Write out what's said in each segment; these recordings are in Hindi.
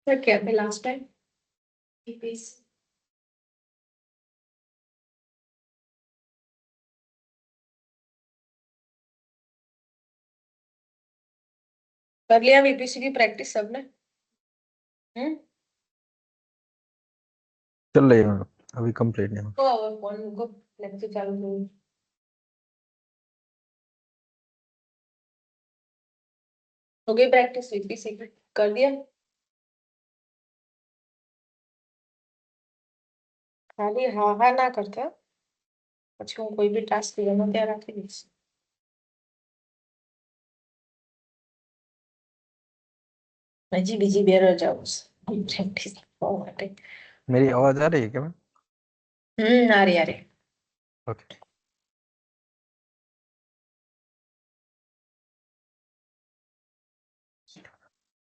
सर क्या थे लास्ट टाइम? कर लिया वीपीसी की प्रैक्टिस सबने? चल रही है अभी कंप्लीट नहीं हुआ। तो कौन को लेक्चर चालू करूं? हो गई प्रैक्टिस वीपीसी की? कर दिया? खाली हाँ हाँ ना करता પછી હું કોઈ બી ટાસ્ક લેવાનો ત્યાં રાખી દઈશ. હજી બીજી બે રજાઓ છે પ્રેક્ટિસ કરવા માટે. मेरी आवाज आ रही है क्या मैं? आ रही आ रही. ओके।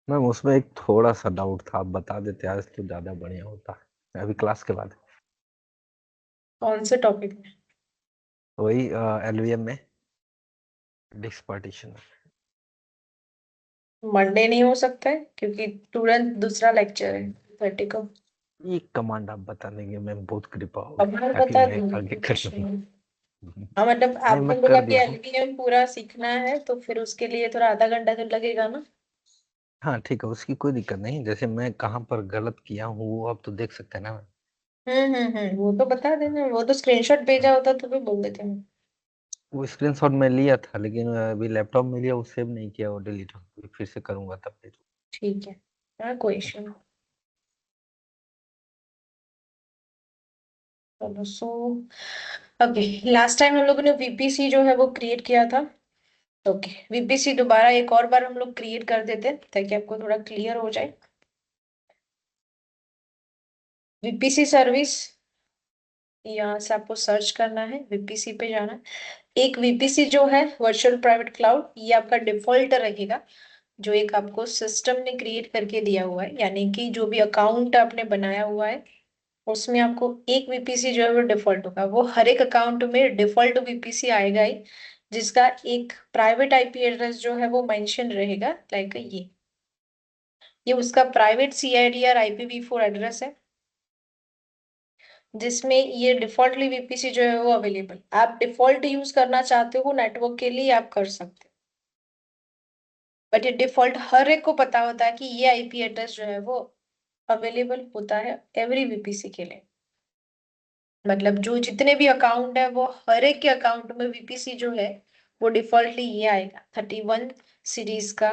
मैम उसमें एक थोड़ा सा डाउट था, आप बता देते आज तो ज्यादा बढ़िया होता। अभी क्लास के बाद कौन से टॉपिक में? वही एलवीएम में डिस्क पार्टीशन। मंडे नहीं हो सकता है क्योंकि तुरंत दूसरा लेक्चर है 30 को. एक कमांड आप बता देंगे मैम, बहुत कृपा होगी अब मैं ताकि बता मैं दूंगी आगे कर कुछ सकूं। नहीं. हाँ मतलब नहीं आपने मैं बोला कर कि दिया हूँ। एलबीएम पूरा सीखना है तो फिर उसके लिए थोड़ा आधा घंटा तो लगेगा ना. हाँ ठीक है, उसकी कोई दिक्कत नहीं। जैसे मैं कहाँ पर गलत किया हूँ वो आप तो देख सकते हैं ना मैम। वो तो बता देना, वो तो स्क्रीनशॉट भेजा होता तो भी बोल देते हैं. वो स्क्रीनशॉट मैं लिया था लेकिन अभी लैपटॉप में लिया, वो सेव नहीं किया, वो डिलीट हो गया। फिर से करूंगा तब फिर। ठीक है. हाँ कोई इशू नहीं. चलो सो ओके. लास्ट टाइम हम लोगों ने वीपीसी जो है वो क्रिएट किया था. ओके वीपीसी दोबारा एक और बार हम लोग क्रिएट कर देते हैं ताकि आपको थोड़ा क्लियर हो जाए. वीपीसी सर्विस यहाँ से आपको सर्च करना है, वीपीसी पे जाना है. एक वीपीसी जो है वर्चुअल प्राइवेट क्लाउड, ये आपका डिफॉल्ट रहेगा जो एक आपको सिस्टम ने क्रिएट करके दिया हुआ है. यानी कि जो भी अकाउंट आपने बनाया हुआ है उसमें आपको एक वीपीसी जो है वो डिफॉल्ट होगा. वो हर एक अकाउंट में डिफॉल्ट वीपीसी आएगा ही जिसका एक प्राइवेट आईपी एड्रेस जो है वो मेंशन रहेगा. लाइक ये उसका प्राइवेट सीआईडी और IPv4 एड्रेस है जिसमें ये डिफॉल्टली वीपीसी जो है वो अवेलेबल. आप डिफॉल्ट यूज करना चाहते हो नेटवर्क के लिए आप कर सकते हो, बट ये डिफॉल्ट हर एक को पता होता है कि ये आईपी एड्रेस जो है वो अवेलेबल होता है एवरी वीपीसी के लिए. मतलब जो जितने भी अकाउंट है वो हर एक के अकाउंट में वीपीसी जो है वो डिफॉल्टली ये आएगा 31 सीरीज का.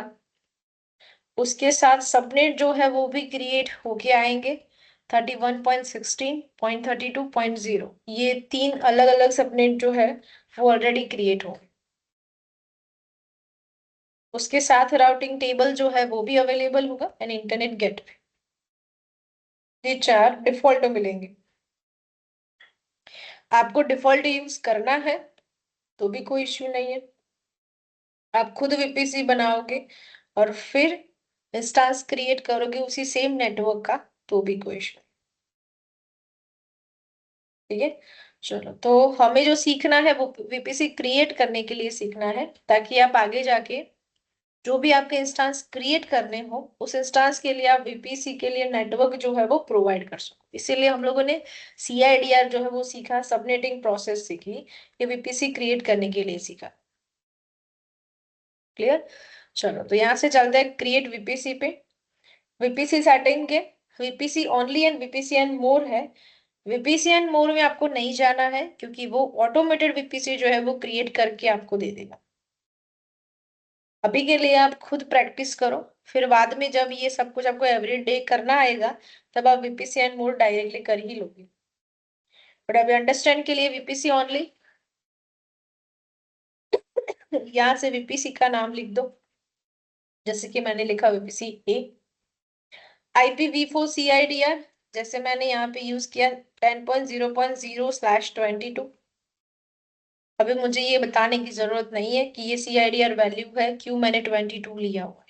उसके साथ सबनेट जो है वो भी क्रिएट होके आएंगे 31.16.32.0. ये तीन अलग अलग सबनेट जो है वो ऑलरेडी क्रिएट हो. उसके साथ राउटिंग टेबल जो है वो भी अवेलेबल होगा एंड इंटरनेट गेटवे. ये चार डिफॉल्ट मिलेंगे. आपको डिफॉल्ट यूज करना है तो भी कोई इश्यू नहीं है. आप खुद वीपीसी बनाओगे और फिर इंस्टांस क्रिएट करोगे उसी सेम नेटवर्क का तो भी कोई इश्यू. ठीक है. चलो तो हमें जो सीखना है वो वीपीसी क्रिएट करने के लिए सीखना है ताकि आप आगे जाके जो भी आपके इंस्टांस क्रिएट करने हो उस इंस्टांस के लिए आप वीपीसी के लिए नेटवर्क जो है वो प्रोवाइड कर सको. इसीलिए हम लोगों ने सीआईडीआर जो है वो सीखा, सबनेटिंग प्रोसेस सीखी, ये वीपीसी क्रिएट करने के लिए सीखा. क्लियर. चलो तो यहाँ से चलते हैं क्रिएट वीपीसी पे. वीपीसी सेटिंग के VPC only and VPC and more है. वीपीसी एंड मोर में आपको नहीं जाना है क्योंकि वो ऑटोमेटेड वीपीसी जो है वो क्रिएट करके आपको दे देगा. अभी के लिए आप खुद प्रैक्टिस करो, फिर बाद में जब ये सब कुछ आपको एवरी डे करना आएगा तब आप वीपीसी एंड मोर डायरेक्टली कर ही लोगे. बट अभी अंडरस्टैंड के लिए वीपीसी ओनली. यहाँ से वीपीसी का नाम लिख दो जैसे कि मैंने लिखा वीपीसी ए. IPv4 CIDR जैसे मैंने यहाँ पे यूज किया 10.0.0/22. अभी मुझे ये बताने की जरूरत नहीं है कि ये CIDR वैल्यू है क्यों मैंने 22 लिया हुआ है.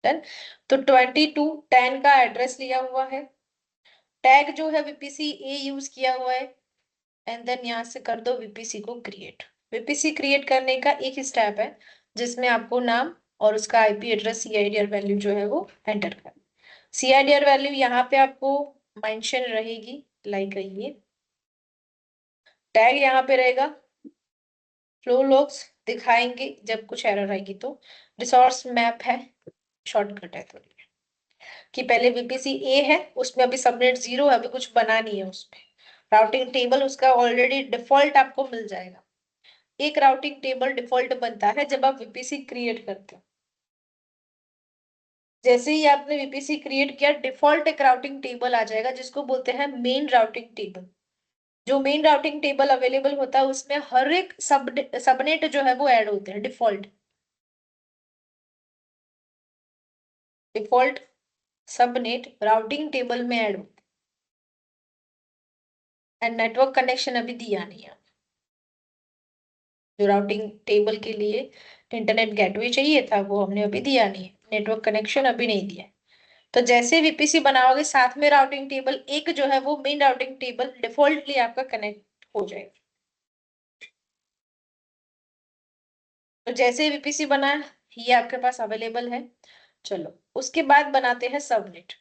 डन. तो 22 10 का एड्रेस लिया हुआ है. टैग जो है वीपीसी ए यूज किया हुआ है एंड देन यहाँ से कर दो वीपीसी को क्रिएट. वीपीसी क्रिएट करने का एक ही स्टेप है जिसमें आपको नाम और उसका आईपी एड्रेस CIDR वैल्यू जो है वो एंटर करना. CIDR वैल्यू यहाँ पे आपको मेंशन रहेगी, लाइक ये टैग यहाँ पे रहेगा, फ्लो लॉग्स दिखाएंगे जब कुछ एरर आएगी तो। रिसोर्स मैप है, शॉर्टकट है थोड़ी, कि पहले VPC ए है, उसमें अभी सबनेट 0 है, अभी कुछ बना नहीं है उसमें। राउटिंग टेबल उसका ऑलरेडी डिफॉल्ट आपको मिल जाएगा। एक राउटिंग टेबल डिफॉल्ट बनता है जब आप VPC क्रिएट करते हो। जैसे ही आपने VPC क्रिएट किया, डिफॉल्ट एक राउटिंग टेबल आ जाएगा जिसको बोलते हैं मेन राउटिंग टेबल। जो मेन राउटिंग टेबल अवेलेबल होता है उसमें हर एक सबनेट जो है वो ऐड होते हैं default. Default subnet routing table में ऐड होते हैं। एंड नेटवर्क कनेक्शन अभी दिया नहीं है, जो राउटिंग टेबल के लिए इंटरनेट गेटवे चाहिए था वो हमने अभी दिया नहीं है, नेटवर्क कनेक्शन अभी नहीं दिया है। तो जैसे VPC बनाओगे साथ में राउटिंग टेबल एक जो है वो मेन राउटिंग टेबल डिफॉल्टली आपका कनेक्ट हो जाएगा। तो जैसे VPC बना है, ये आपके पास अवेलेबल है। चलो उसके बाद बनाते हैं सबनेट।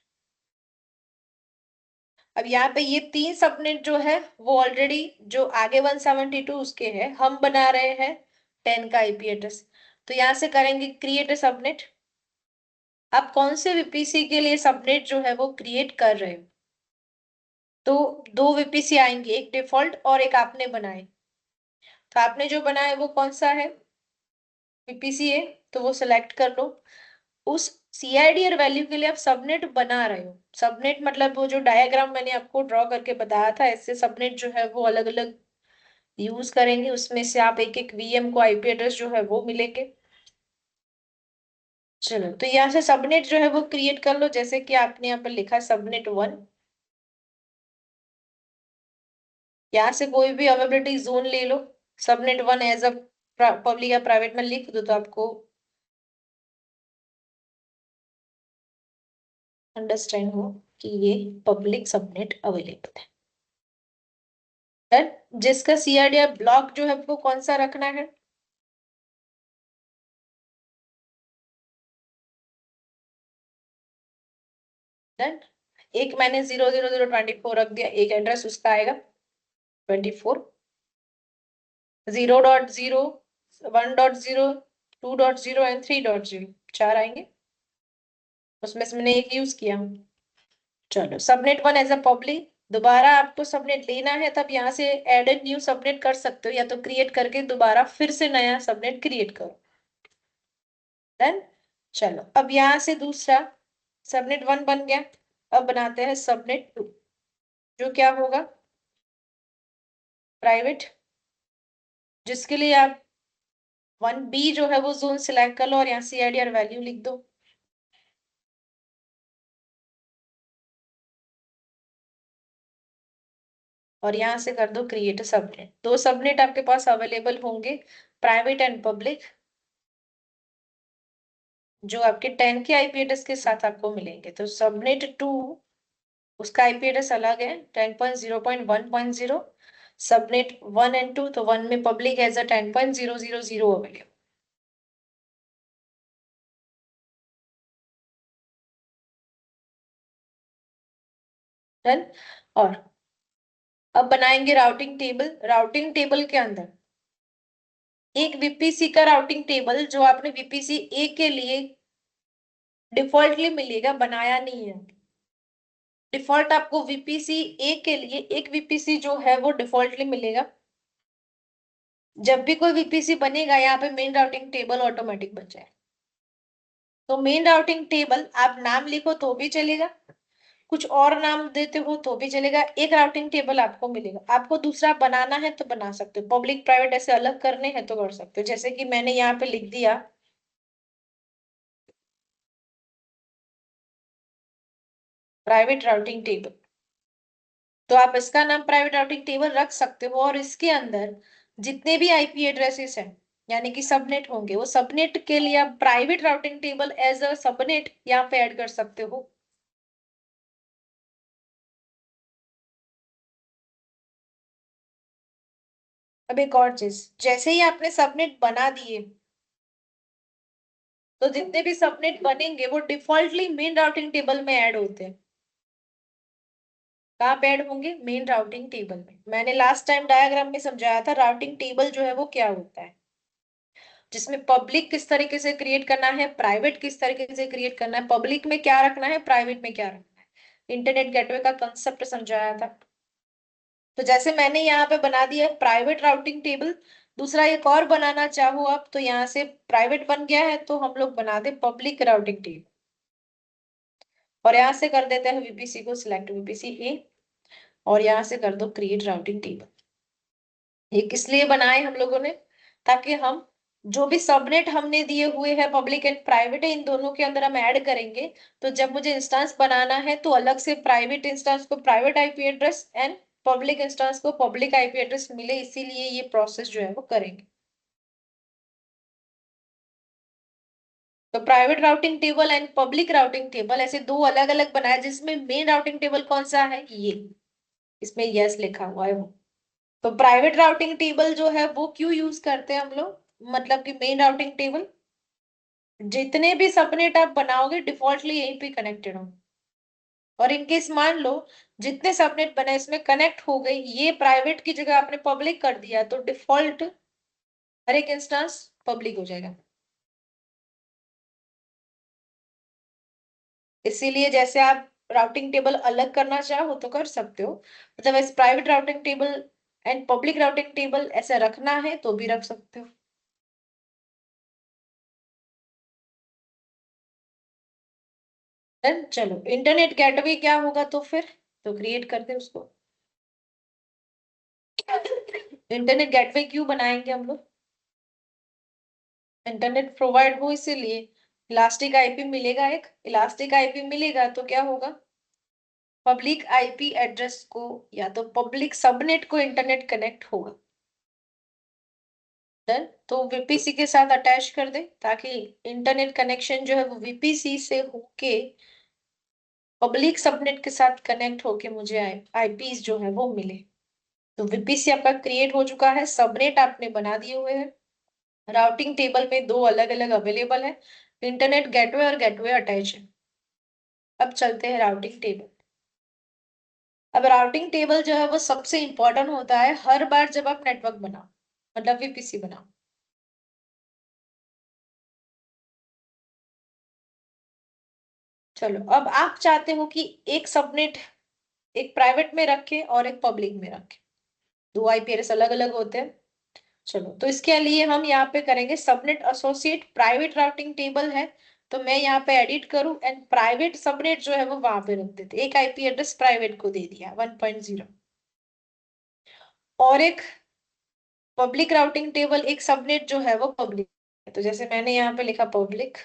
अब यहाँ पे ये 3 सबनेट जो है वो ऑलरेडी जो आगे 172 उसके है, हम बना रहे हैं 10 का IP एड्रेस। तो यहाँ से करेंगे क्रिएट अ सबनेट। आप कौन से VPC के लिए सबनेट जो है वो क्रिएट कर रहे हो, तो 2 VPC आएंगे, एक डिफॉल्ट और एक आपने बनाए। तो आपने जो बनाया वो कौन सा है, VPC है, तो वो सिलेक्ट कर लो। उस CIDR वैल्यू के लिए आप सबनेट बना रहे हो। सबनेट मतलब वो जो डायग्राम मैंने आपको ड्रॉ करके बताया था, ऐसे सबनेट जो है वो अलग अलग यूज करेंगे, उसमें से आप एक एक VM को IP एड्रेस जो है वो मिलेंगे। चलो तो यहाँ से सबनेट जो है वो क्रिएट कर लो, जैसे कि आपने यहाँ पर लिखा है सबनेट 1। यहाँ से कोई भी अवेलेबिलिटी जोन ले लो। सबनेट 1 एज अ पब्लिक या प्राइवेट में लिख दो तो आपको अंडरस्टैंड हो कि ये पब्लिक सबनेट अवेलेबल है। जिसका CIDR ब्लॉक जो है वो कौन सा रखना है, डन। एक मैंने 00024 रख दिया, एक एड्रेस उसका आएगा 24, 0.0, 1.0, 2.0 एंड 3.0, 4 आएंगे। उसमें से मैंने एक यूज किया। चलो सबनेट 1 एज अ पब्लिक, दोबारा आपको सबनेट लेना है तब यहाँ से एड न्यू सबनेट कर सकते हो, या तो क्रिएट करके दोबारा फिर से नया सबनेट क्रिएट करो। डन। चलो अब यहाँ से दूसरा सबनेट 1 बन गया। अब बनाते हैं सबनेट 2, जो क्या होगा प्राइवेट, जिसके लिए आप 1B जो है वो जोन सिलेक्ट कर लो और यहाँ CIDR वैल्यू लिख दो। और यहाँ से कर दो क्रिएट सबनेट। 2 सबनेट आपके पास अवेलेबल होंगे, प्राइवेट एंड पब्लिक, जो आपके 10 के IP एड्रेस के साथ आपको मिलेंगे। तो सबनेट 2 उसका IP एड्रेस अलग है, 10.0.1.0। सबनेट 1 एंड 2, तो 1 में public as a 10.0.0.0 available. Done. और अब बनाएंगे राउटिंग टेबल। राउटिंग टेबल के अंदर एक VPC का राउटिंग टेबल जो आपने VPC ए के लिए डिफॉल्टली मिलेगा, बनाया नहीं है। डिफॉल्ट आपको VPC ए के लिए एक VPC जो है वो डिफॉल्टली मिलेगा। जब भी कोई VPC बनेगा यहाँ पे मेन राउटिंग टेबल ऑटोमेटिक बन जाए। तो मेन राउटिंग टेबल आप नाम लिखो तो भी चलेगा, कुछ और नाम देते हो तो भी चलेगा, एक राउटिंग टेबल आपको मिलेगा। आपको दूसरा बनाना है तो बना सकते हो, पब्लिक प्राइवेट ऐसे अलग करने हैं तो कर सकते हो, जैसे कि मैंने यहाँ पे लिख दिया प्राइवेट राउटिंग टेबल। तो आप इसका नाम प्राइवेट राउटिंग टेबल रख सकते हो, और इसके अंदर जितने भी IP एड्रेसेस हैं यानी कि सबनेट होंगे, वो सबनेट के लिए आप private routing table as a subnet यहाँ पे ऐड कर सकते हो। अब एक और चीज, जैसे ही आपने सबनेट बना दिए तो जितने भी सबनेट बनेंगे वो डिफॉल्टली मेन राउटिंग टेबल में ऐड होते हैं। कहाँ पे ऐड होंगे? मेन राउटिंग टेबल में। मैंने लास्ट टाइम डायग्राम में समझाया था राउटिंग टेबल जो है वो क्या होता है, जिसमें पब्लिक किस तरीके से क्रिएट करना है, प्राइवेट किस तरीके से क्रिएट करना है, पब्लिक में क्या रखना है, प्राइवेट में क्या रखना है। इंटरनेट गेटवे का कंसेप्ट समझाया था। तो जैसे मैंने यहाँ पे बना दिया है प्राइवेट राउटिंग टेबल, दूसरा एक और बनाना चाहूँ अब तो यहाँ से प्राइवेट बन गया है तो हम लोग बना दे पब्लिक राउटिंग टेबल, और यहाँ से कर देते हैं वीपीसी को सिलेक्ट, वीपीसी ए, और यहाँ से कर दो क्रिएट राउटिंग टेबल। ये किस लिए बनाए हम लोगों ने? ताकि हम जो भी सबनेट हमने दिए हुए हैं पब्लिक एंड प्राइवेट है, इन दोनों के अंदर हम ऐड करेंगे। तो जब मुझे इंस्टेंस बनाना है तो अलग से प्राइवेट इंस्टेंस को private IP address and public instance को पब्लिक आईपी एड्रेस मिले, इसीलिए ये प्रोसेस जो है वो करेंगे। तो private routing table and public routing table ऐसे दो अलग अलग बनाए, जिसमें मेन राउटिंग टेबल कौन सा है, ये इसमें यस लिखा हुआ है वो। तो प्राइवेट राउटिंग टेबल जो है वो क्यों यूज करते हैं हम लोग, मतलब कि मेन राउटिंग टेबल जितने भी सबनेट आप बनाओगे डिफॉल्टली यहीं पे कनेक्टेड हो, और इनकेस मान लो जितने सबनेट बने इसमें कनेक्ट हो गई, ये प्राइवेट की जगह आपने पब्लिक कर दिया तो डिफॉल्ट हर एक इंस्टेंस पब्लिक हो जाएगा। इसीलिए जैसे आप राउटिंग टेबल अलग करना चाहो तो कर सकते हो, मतलब इस private routing table and public routing table ऐसे रखना है तो भी रख सकते हो। डन। चलो इंटरनेट गेटवे क्या होगा तो फिर, तो क्रिएट करते हैं उसको। इंटरनेट गेटवे क्यों बनाएंगे हम लोग? इंटरनेट प्रोवाइड हो इसीलिए। इलास्टिक आईपी मिलेगा, एक इलास्टिक आईपी मिलेगा तो क्या होगा, पब्लिक आईपी एड्रेस को या तो पब्लिक सबनेट को इंटरनेट कनेक्ट होगा। डन। तो वीपीसी के साथ अटैच कर दे ताकि इंटरनेट कनेक्शन जो है वो वीपीसी से होके पब्लिक सबनेट के साथ कनेक्ट होके मुझे आईपीस जो है वो मिले। तो वीपीसी आपका क्रिएट हो चुका है, सबनेट आपने बना दिए हुए हैं, राउटिंग टेबल में दो अलग अलग अवेलेबल है, इंटरनेट गेटवे और गेटवे अटैच है। अब चलते हैं राउटिंग टेबल। अब राउटिंग टेबल जो है वो सबसे इंपॉर्टेंट होता है हर बार जब आप नेटवर्क बनाओ, मतलब वीपीसी बनाओ। चलो अब आप चाहते हो कि एक सबनेट एक प्राइवेट में रखे और एक पब्लिक में रखे, दो आईपी एड्रेस अलग अलग होते हैं। चलो तो इसके लिए हम यहाँ पे करेंगे subnet associate private routing table है, तो मैं यहाँ पे एडिट करूं एंड प्राइवेट सबनेट जो है वो वहां पे रख देते, एक आईपी एड्रेस प्राइवेट को दे दिया 1.0, और एक पब्लिक राउटिंग टेबल एक सबनेट जो है वो पब्लिक, तो जैसे मैंने यहाँ पे लिखा पब्लिक,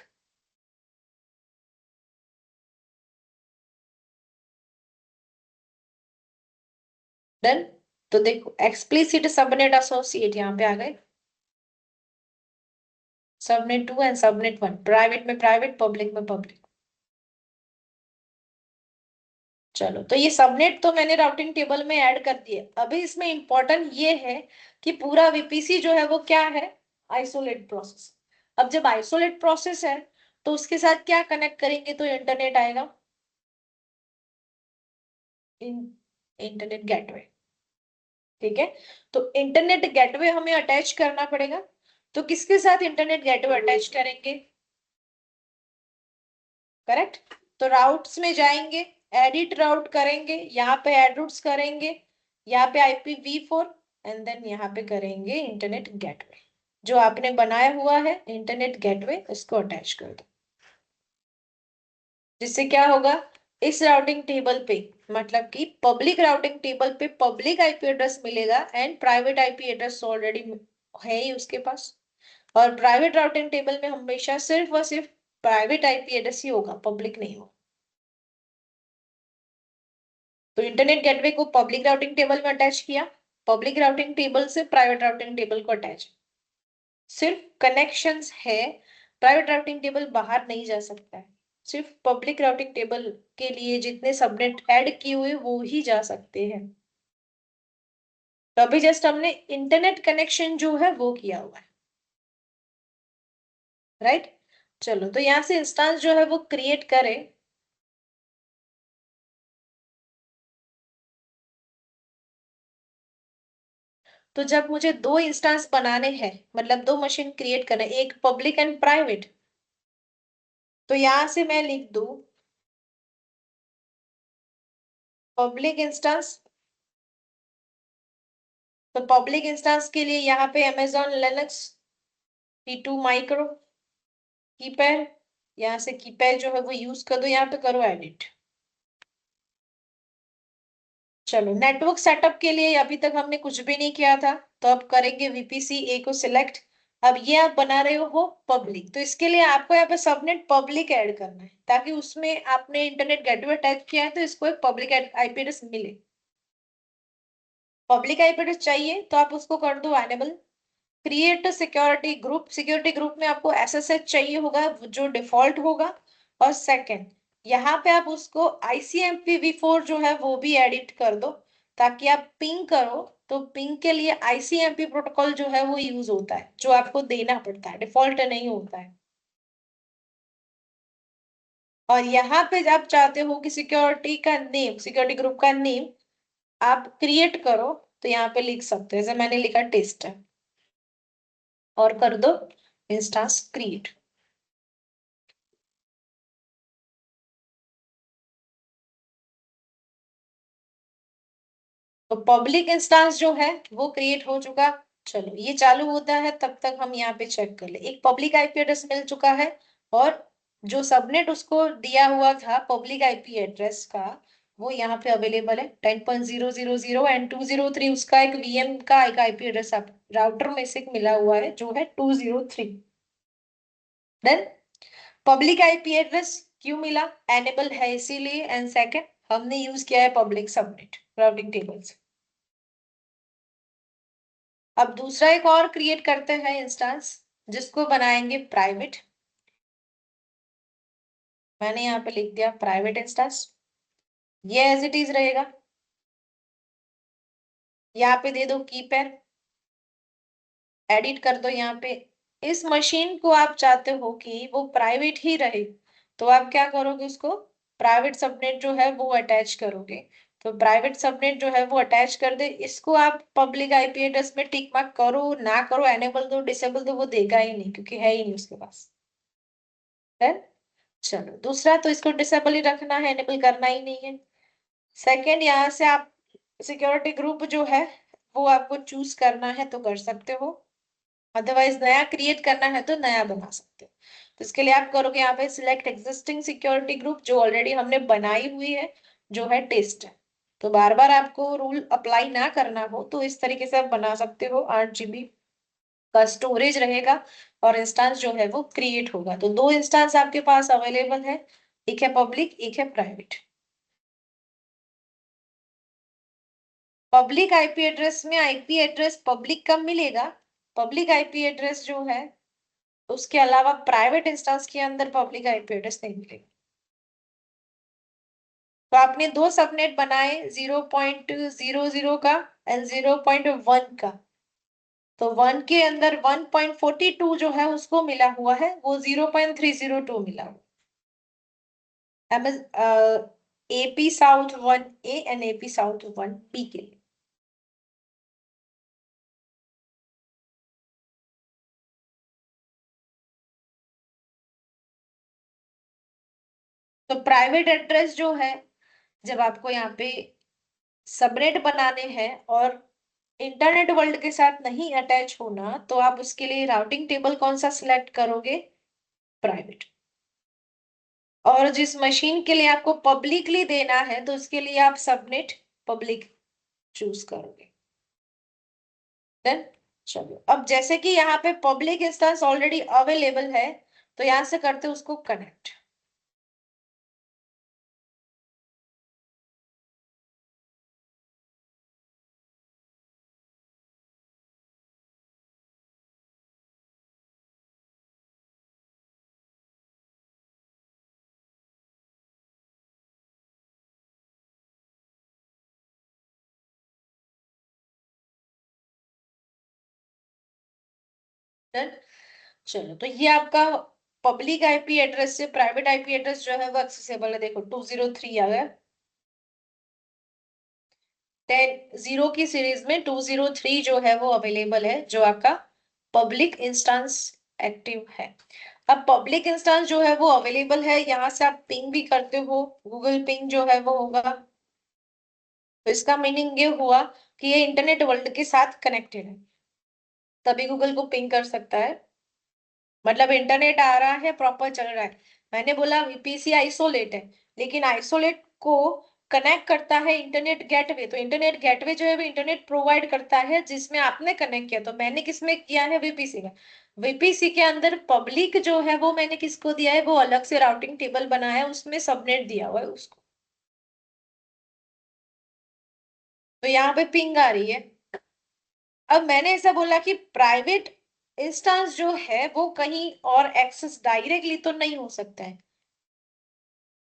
डन। तो देखो एक्सप्लिसिट सबनेट एसोसिएट यहाँ पे आ गए, सबनेट 2 एंड सबनेट 1, प्राइवेट में प्राइवेट पब्लिक में पब्लिक। चलो तो ये सबनेट तो मैंने राउटिंग टेबल में ऐड कर दिए। अभी इसमें इंपॉर्टेंट ये है कि पूरा वीपीसी जो है वो क्या है, आइसोलेट प्रोसेस। अब जब आइसोलेट प्रोसेस है तो उसके साथ क्या कनेक्ट करेंगे तो इंटरनेट आएगा, इन इंटरनेट गेटवे। ठीक है, तो इंटरनेट गेटवे हमें अटैच करना पड़ेगा। तो किसके साथ इंटरनेट गेटवे अटैच करेंगे, करेक्ट। तो राउट्स में जाएंगे, एडिट राउट करेंगे, यहाँ पे एड रूट्स करेंगे, यहाँ पे IPv4 एंड देन यहाँ पे करेंगे इंटरनेट गेटवे, जो आपने बनाया हुआ है इंटरनेट गेटवे इसको अटैच कर दो। जिससे क्या होगा, इस राउटिंग टेबल पे मतलब कि पब्लिक राउटिंग टेबल पे पब्लिक आईपी एड्रेस मिलेगा and private IP address already है ही उसके पास, और प्राइवेट राउटिंग टेबल में हमेशा सिर्फ और सिर्फ प्राइवेट आईपी एड्रेस ही होगा, पब्लिक नहीं होगा। तो इंटरनेट गेटवे को पब्लिक राउटिंग टेबल में अटैच किया, पब्लिक राउटिंग टेबल से प्राइवेट राउटिंग टेबल को अटैच, सिर्फ कनेक्शंस है, प्राइवेट राउटिंग टेबल बाहर नहीं जा सकता है, सिर्फ पब्लिक राउटिंग टेबल के लिए जितने सबनेट ऐड किए हुए वो ही जा सकते हैं। तो अभी जस्ट हमने इंटरनेट कनेक्शन जो है वो किया हुआ है, राइट। चलो तो यहाँ से इंस्टेंस जो है वो क्रिएट करें। तो जब मुझे दो इंस्टेंस बनाने हैं, मतलब दो मशीन क्रिएट करने, एक पब्लिक एंड प्राइवेट, तो यहां से मैं लिख दूं पब्लिक इंस्टेंस। तो पब्लिक इंस्टेंस के लिए यहाँ पे Amazon Linux T2 micro keypad, यहाँ से कीपैड जो है वो यूज कर दो, यहाँ पे करो एडिट। चलो नेटवर्क सेटअप के लिए अभी तक हमने कुछ भी नहीं किया था, तो अब करेंगे VPC ए को सिलेक्ट। अब ये आप बना रहे हो पब्लिक, तो इसके लिए आपको यहाँ पे सबनेट पब्लिक ऐड करना है, ताकि उसमें आपने इंटरनेट गेटवे टाइप किया है तो इसको एक पब्लिक आईपी एड्रेस मिले। पब्लिक आईपी एड्रेस चाहिए तो आप उसको कर दो enable. Create security group, security group में आपको SSH चाहिए होगा जो डिफॉल्ट होगा। और सेकंड, यहाँ पे आप उसको ICMPv4 जो है वो भी एडिट कर दो, ताकि आप पिंग करो तो पिंग के लिए ICMP प्रोटोकॉल जो है वो यूज होता है, जो आपको देना पड़ता है, डिफॉल्ट नहीं होता है। और यहाँ पे आप चाहते हो कि सिक्योरिटी का नेम, सिक्योरिटी ग्रुप का नेम आप क्रिएट करो, तो यहाँ पे लिख सकते हो, जैसे मैंने लिखा टेस्ट है, और कर दो इंस्टेंस क्रिएट। तो पब्लिक इंस्टेंस जो है वो क्रिएट हो चुका। चलो ये चालू होता है, तब तक हम यहाँ पे चेक कर ले। एक पब्लिक आईपी एड्रेस मिल चुका है, और जो सबनेट उसको दिया हुआ था पब्लिक आईपी एड्रेस का, वो यहाँ पे अवेलेबल है 10.0.0.0 एंड 203। उसका एक VM का एक आईपी एड्रेस आप राउटर में से मिला हुआ है जो है 203। देन पब्लिक आईपी एड्रेस क्यों मिला, एनेबल है इसीलिए, एंड सेकंड हमने यूज किया है पब्लिक सबनेट राउटिंग टेबल्स। अब दूसरा एक और क्रिएट करते हैं इंस्टेंस, जिसको बनाएंगे प्राइवेट। मैंने यहाँ पे लिख दिया प्राइवेट इंस्टेंस, ये एज इट इज रहेगा। यहाँ पे दे दो कीपैड, एडिट कर दो यहाँ पे। इस मशीन को आप चाहते हो कि वो प्राइवेट ही रहे, तो आप क्या करोगे, उसको प्राइवेट सबनेट जो है वो अटैच करोगे। तो प्राइवेट सबनेट जो है वो अटैच कर दे, इसको आप पब्लिक आईपी एड्रेस में टिक मार्क करो ना करो, एनेबल दो डिसेबल दो, वो देगा ही नहीं क्योंकि है ही नहीं उसके पास है। चलो दूसरा, तो इसको डिसेबल ही रखना है, एनेबल करना ही नहीं है। सेकंड, यहाँ से आप सिक्योरिटी ग्रुप जो है वो आपको चूज करना है तो कर सकते हो, अदरवाइज नया क्रिएट करना है तो नया बना सकते हो। तो इसके लिए आप करोगे यहाँ पे सिलेक्ट एग्जिस्टिंग सिक्योरिटी ग्रुप, जो ऑलरेडी हमने बनाई हुई है, जो है टेस्ट है। तो बार बार आपको रूल अप्लाई ना करना हो तो इस तरीके से आप बना सकते हो। 8 GB का स्टोरेज रहेगा, और इंस्टेंस जो है वो क्रिएट होगा। तो दो इंस्टेंस आपके पास अवेलेबल है, एक है पब्लिक एक है प्राइवेट। पब्लिक आईपी एड्रेस में आईपी एड्रेस पब्लिक का मिलेगा, पब्लिक आईपी एड्रेस जो है उसके अलावा प्राइवेट इंस्टेंस के अंदर पब्लिक आईपी एड्रेस नहीं मिलेगा। तो आपने दो सबनेट बनाए, 0.00 का एंड 0.1 का। तो 1 के अंदर 1.42 जो है उसको मिला हुआ है, वो 0.302 मिला हुआ। AP South 1A and AP South 1B के लिए। तो प्राइवेट एड्रेस जो है, जब आपको यहाँ पे सबनेट बनाने हैं और इंटरनेट वर्ल्ड के साथ नहीं अटैच होना, तो आप उसके लिए राउटिंग टेबल कौन सा सिलेक्ट करोगे, प्राइवेट। और जिस मशीन के लिए आपको पब्लिकली देना है तो उसके लिए आप सबनेट पब्लिक चूज करोगे। देन चलो, अब जैसे कि यहाँ पे पब्लिक इंस्टेंस ऑलरेडी अवेलेबल है, तो यहाँ से करते हैं उसको कनेक्ट। देन चलो, तो ये आपका पब्लिक आईपी एड्रेस से प्राइवेट आईपी एड्रेस जो है वो एक्सेसिबल है। देखो 203 आ गया, 10 0 की सीरीज में 203 जो है वो अवेलेबल है, जो आपका पब्लिक इंस्टेंस एक्टिव है। अब पब्लिक इंस्टेंस जो है वो अवेलेबल है, यहाँ से आप पिंग भी करते हो, गूगल पिंग जो है वो होगा। तो इसका मीनिंग ये हुआ कि ये इंटरनेट वर्ल्ड के साथ कनेक्टेड है, तभी गूगल को पिंग कर सकता है। मतलब इंटरनेट आ रहा है, प्रॉपर चल रहा है। मैंने बोला वीपीसी आइसोलेट है, लेकिन आइसोलेट को कनेक्ट करता है इंटरनेट गेटवे। तो इंटरनेट गेटवे जो है वो इंटरनेट प्रोवाइड करता है, जिसमें आपने कनेक्ट किया। तो मैंने किसमें किया है? वीपीसी में। वीपीसी के अंदर पब्लिक जो है वो मैंने किसको दिया है? वो अलग से राउटिंग टेबल बनाया है, उसमें सबनेट दिया हुआ है उसको। तो यहाँ पे पिंग आ रही है। अब मैंने ऐसा बोला कि प्राइवेट इंस्टेंस जो है वो कहीं और एक्सेस डायरेक्टली तो नहीं हो सकता है।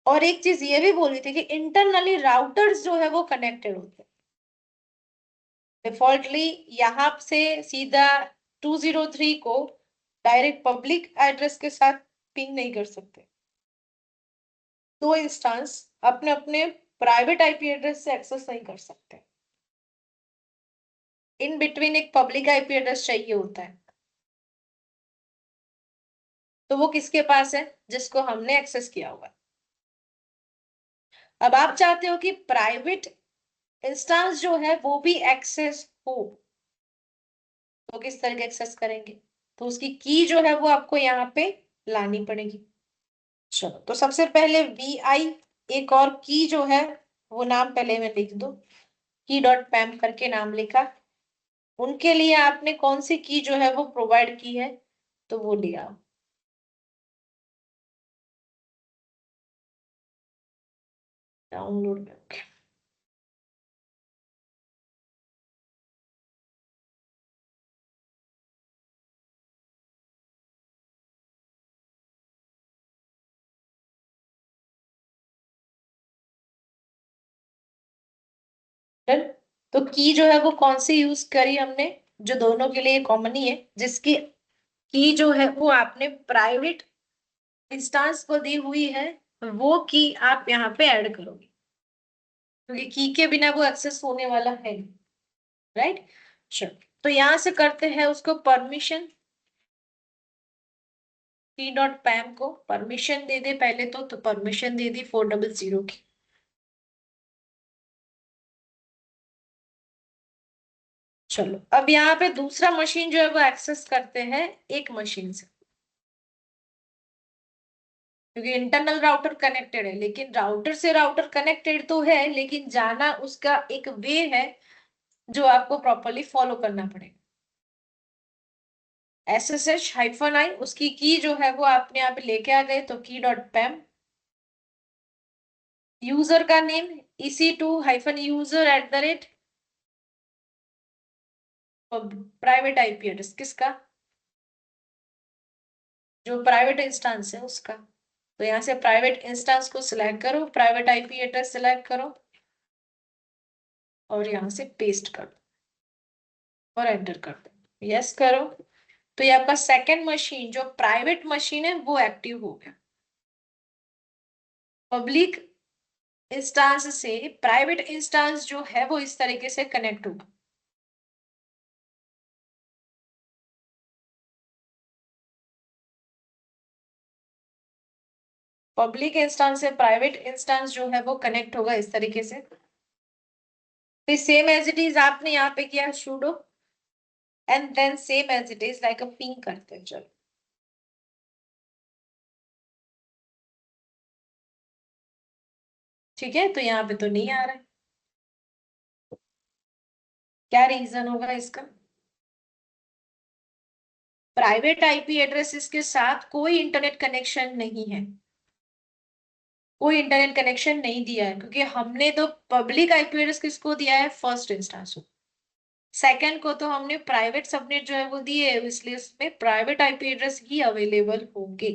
और एक चीज ये भी बोली थी कि इंटरनली राउटर्स जो है वो कनेक्टेड होते हैं। डिफॉल्टली यहाँ से सीधा 203 को डायरेक्ट पब्लिक एड्रेस के साथ पिंग नहीं कर सकते। दो इंस्टेंस अपने अपने प्राइवेट आईपी एड्रेस से एक्सेस नहीं कर सकते। इन बिटवीन एक पब्लिक आईपी एड्रेस चाहिए होता है। तो वो किसके पास है? जिसको हमने एक्सेस किया हुआ है। अब आप चाहते हो कि प्राइवेट इंस्टेंस जो है वो भी एक्सेस हो, तो किस तरह के एक्सेस करेंगे? तो उसकी की जो है वो आपको यहाँ पे लानी पड़ेगी। चलो, तो सबसे पहले वी आई, एक और की जो है वो नाम पहले में लिख दो। की डॉट पैम करके नाम लिखा। उनके लिए आपने कौन सी की जो है वो प्रोवाइड की है? तो वो लिया डाउनलोड करके। डन। तो की जो है वो कौन सी यूज करी हमने? जो दोनों के लिए कॉमन ही है, जिसकी की जो है वो आपने प्राइवेट इंस्टांस को दी हुई है, वो की आप यहाँ पे ऐड करोगे, क्योंकि की के बिना वो एक्सेस होने वाला है। राइट। चलो, तो यहां से करते हैं उसको परमिशन। की डॉट पैम को परमिशन दे दे पहले तो परमिशन दे दी 400 की। चलो, अब यहाँ पे दूसरा मशीन जो है वो एक्सेस करते हैं एक मशीन से, क्योंकि इंटरनल राउटर कनेक्टेड है। लेकिन राउटर से राउटर कनेक्टेड तो है, लेकिन जाना उसका एक वे है जो आपको प्रॉपरली फॉलो करना पड़ेगा। SSH-i, उसकी की जो है वो आपने यहाँ पे लेके आ गए, तो की डॉट पैम। यूजर का name EC2-user@, private IP address किसका? जो प्राइवेट इंस्टेंस है उसका। तो यहाँ से प्राइवेट इंस्टेंस को सिलेक्ट करो, प्राइवेट आईपी एड्रेस सिलेक्ट करो और यहाँ से पेस्ट कर दो और एंटर कर दो। यस करो। तो ये आपका सेकंड मशीन जो प्राइवेट मशीन है वो एक्टिव हो गया। पब्लिक इंस्टेंस से प्राइवेट इंस्टेंस जो है वो इस तरीके से कनेक्ट होगा। पब्लिक इंस्टेंस से प्राइवेट इंस्टेंस जो है वो कनेक्ट होगा इस तरीके से। फिर सेम एज इट इज आपने यहाँ पे किया sudo and then same as it is like a ping करते हैं। चलो, ठीक है। तो यहाँ पे तो नहीं आ रहा है, क्या रीजन होगा इसका? प्राइवेट आईपी एड्रेसेस के साथ कोई इंटरनेट कनेक्शन नहीं है, कोई इंटरनेट कनेक्शन नहीं दिया है, क्योंकि हमने तो पब्लिक आईपी एड्रेस किसको दिया है? फर्स्ट इंस्टेंस को। सेकंड को तो हमने प्राइवेट सबनेट जो है वो दिए है, इसलिए इसमें प्राइवेट आईपी एड्रेस ही अवेलेबल होंगे।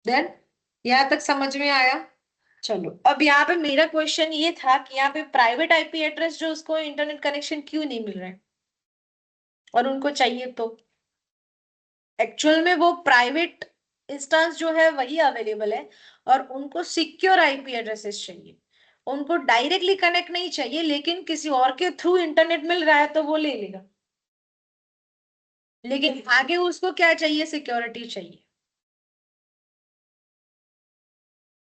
देन यहां तक समझ में आया? चलो, अब यहाँ पे मेरा क्वेश्चन ये था कि यहाँ पे प्राइवेट आईपी एड्रेस जो उसको इंटरनेट कनेक्शन क्यों नहीं मिल रहा है और उनको चाहिए, तो एक्चुअल में वो प्राइवेट इंस्टेंस जो है वही अवेलेबल है और उनको सिक्योर आईपी एड्रेसेस चाहिए। उनको डायरेक्टली कनेक्ट नहीं चाहिए, लेकिन किसी और के थ्रू इंटरनेट मिल रहा है तो वो ले लेगा, लेकिन आगे उसको क्या चाहिए? सिक्योरिटी चाहिए।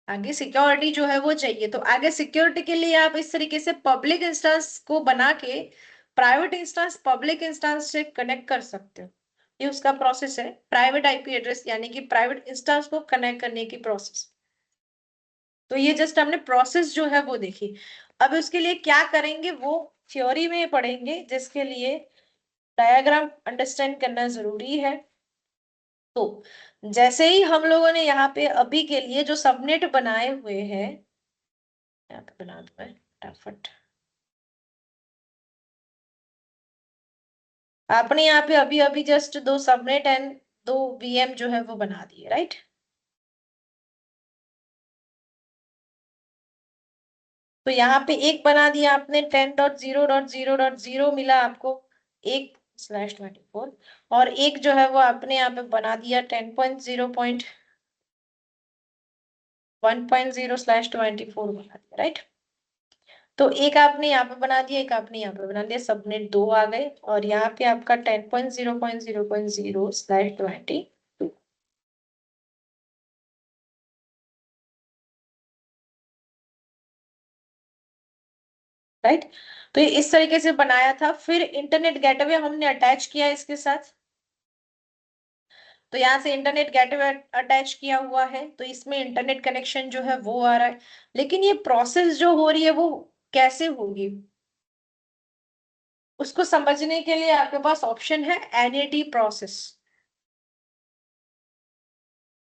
आगे सिक्योरिटी जो है वो चाहिए, तो आगे सिक्योरिटी के लिए आप इस तरीके से पब्लिक इंस्टेंस को बना के प्राइवेट इंस्टेंस पब्लिक इंस्टेंस से कनेक्ट कर सकते हो। ये उसका प्रोसेस है, प्राइवेट आईपी एड्रेस यानी कि प्राइवेट इंस्टेंस को कनेक्ट करने की प्रोसेस। तो ये जस्ट हमने प्रोसेस जो है वो देखी। अब उसके लिए क्या करेंगे वो थ्योरी में पढ़ेंगे, जिसके लिए डायग्राम अंडरस्टैंड करना जरूरी है। तो जैसे ही हम लोगों ने यहाँ पे अभी के लिए जो सबनेट बनाए हुए हैं, यहाँ पे बना दो मैं फटाफट। आपने यहाँ पे अभी अभी जस्ट दो सबनेट एंड दो वीएम जो है वो बना दिए, राइट? तो यहाँ पे एक बना दिया आपने 10.0.0.0 मिला आपको, एक /24, और एक जो है वो आपने यहाँ पे बना दिया 10.0.1.0/24 बना दिया, राइट? तो एक आपने यहाँ पे बना दिया, एक आपने यहाँ पे बना दिया, सबनेट दो आ गए, और यहाँ पे आपका 10.0.0.0/20, राइट? तो ये इस तरीके से बनाया था। फिर इंटरनेट गेटवे हमने अटैच किया इसके साथ। तो यहाँ से इंटरनेट गेटवे अटैच किया हुआ है, तो इसमें इंटरनेट कनेक्शन जो है वो आ रहा है। लेकिन ये प्रोसेस जो हो रही है वो कैसे होगी, उसको समझने के लिए आपके पास ऑप्शन है एनएटी प्रोसेस।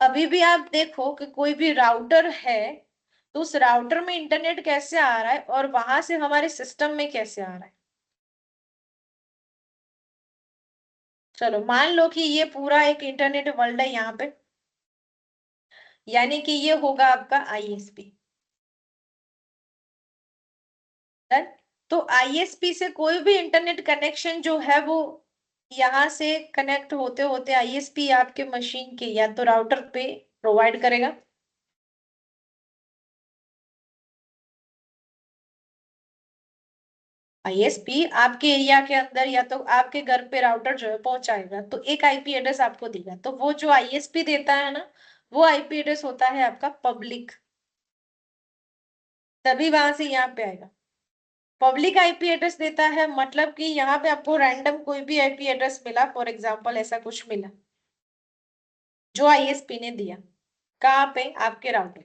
अभी भी आप देखो कि कोई भी राउटर है, तो उस राउटर में इंटरनेट कैसे आ रहा है और वहां से हमारे सिस्टम में कैसे आ रहा है। चलो मान लो कि ये पूरा एक इंटरनेट वर्ल्ड है यहाँ पे, यानी कि ये होगा आपका आईएसपी। डन। तो आईएसपी से कोई भी इंटरनेट कनेक्शन जो है वो यहाँ से कनेक्ट होते होते आईएसपी आपके मशीन के या तो राउटर पे प्रोवाइड करेगा। आईएसपी आपके एरिया के अंदर या तो आपके घर पे राउटर जो है पहुंचाएगा, तो एक आईपी एड्रेस आपको देगा, तो वो जो आईएसपी देता है ना, वो आईपी एड्रेस होता है आपका पब्लिक। तभी वहां से यहाँ पे आएगा। पब्लिक आईपी एड्रेस देता है मतलब कि यहाँ पे आपको रैंडम कोई भी आईपी एड्रेस मिला, फॉर एग्जांपल ऐसा कुछ मिला जो आईएसपी ने दिया, कहाँ पे? आपके राउटर।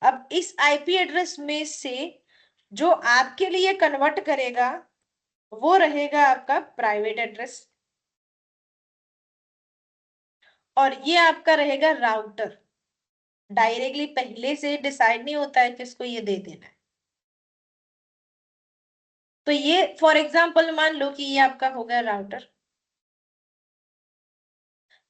अब इस आईपी एड्रेस में से जो आपके लिए कन्वर्ट करेगा वो रहेगा आपका प्राइवेट एड्रेस, और ये आपका रहेगा राउटर। डायरेक्टली पहले से डिसाइड नहीं होता है किसको ये दे देना है। तो ये फॉर एग्जांपल मान लो कि ये आपका हो गया राउटर,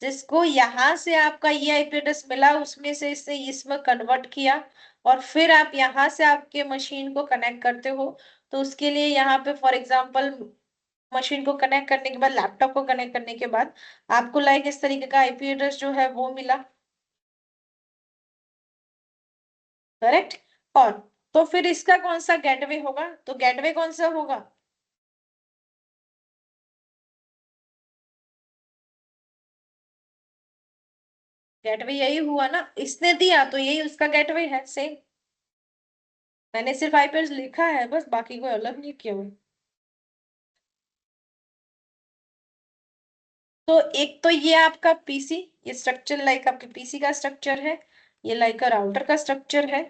जिसको यहां से आपका ये आईपी एड्रेस मिला, उसमें से इसे इसमें कन्वर्ट किया, और फिर आप यहां से आपके मशीन को कनेक्ट करते हो। तो उसके लिए यहाँ पे फॉर एग्जांपल मशीन को कनेक्ट करने के बाद, लैपटॉप को कनेक्ट करने के बाद आपको लाइक इस तरीके का आईपी एड्रेस जो है वो मिला, करेक्ट? और तो फिर इसका कौन सा गेटवे होगा? तो गेटवे कौन सा होगा? गेटवे यही हुआ ना, इसने दिया तो यही उसका गेटवे है, सेम। मैंने सिर्फ आईपी एड्रेस लिखा है बस, बाकी कोई अलग नहीं किया हुआ। तो एक तो ये आपका पीसी, ये स्ट्रक्चर लाइक आपके पीसी का स्ट्रक्चर है, ये लाइक का राउटर का स्ट्रक्चर है,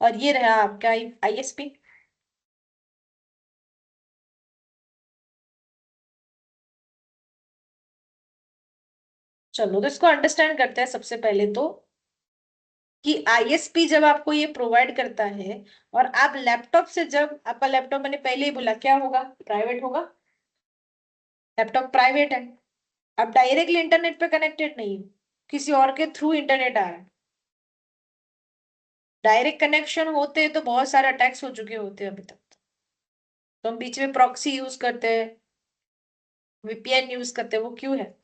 और ये रहा आपका आईएसपी। चलो तो इसको अंडरस्टैंड करते हैं सबसे पहले तो, कि आईएसपी जब आपको ये प्रोवाइड करता है, और आप लैपटॉप से, जब आपका लैपटॉप मैंने पहले ही बोला क्या होगा? प्राइवेट होगा। लैपटॉप प्राइवेट है, आप डायरेक्टली इंटरनेट पे कनेक्टेड नहीं हो, किसी और के थ्रू इंटरनेट आ रहा है। डायरेक्ट कनेक्शन होते तो बहुत सारे अटैक्स हो चुके होते अभी तक। तो हम बीच में प्रॉक्सी यूज करते हैं, वीपीएन यूज करते हैं, वो क्यों है?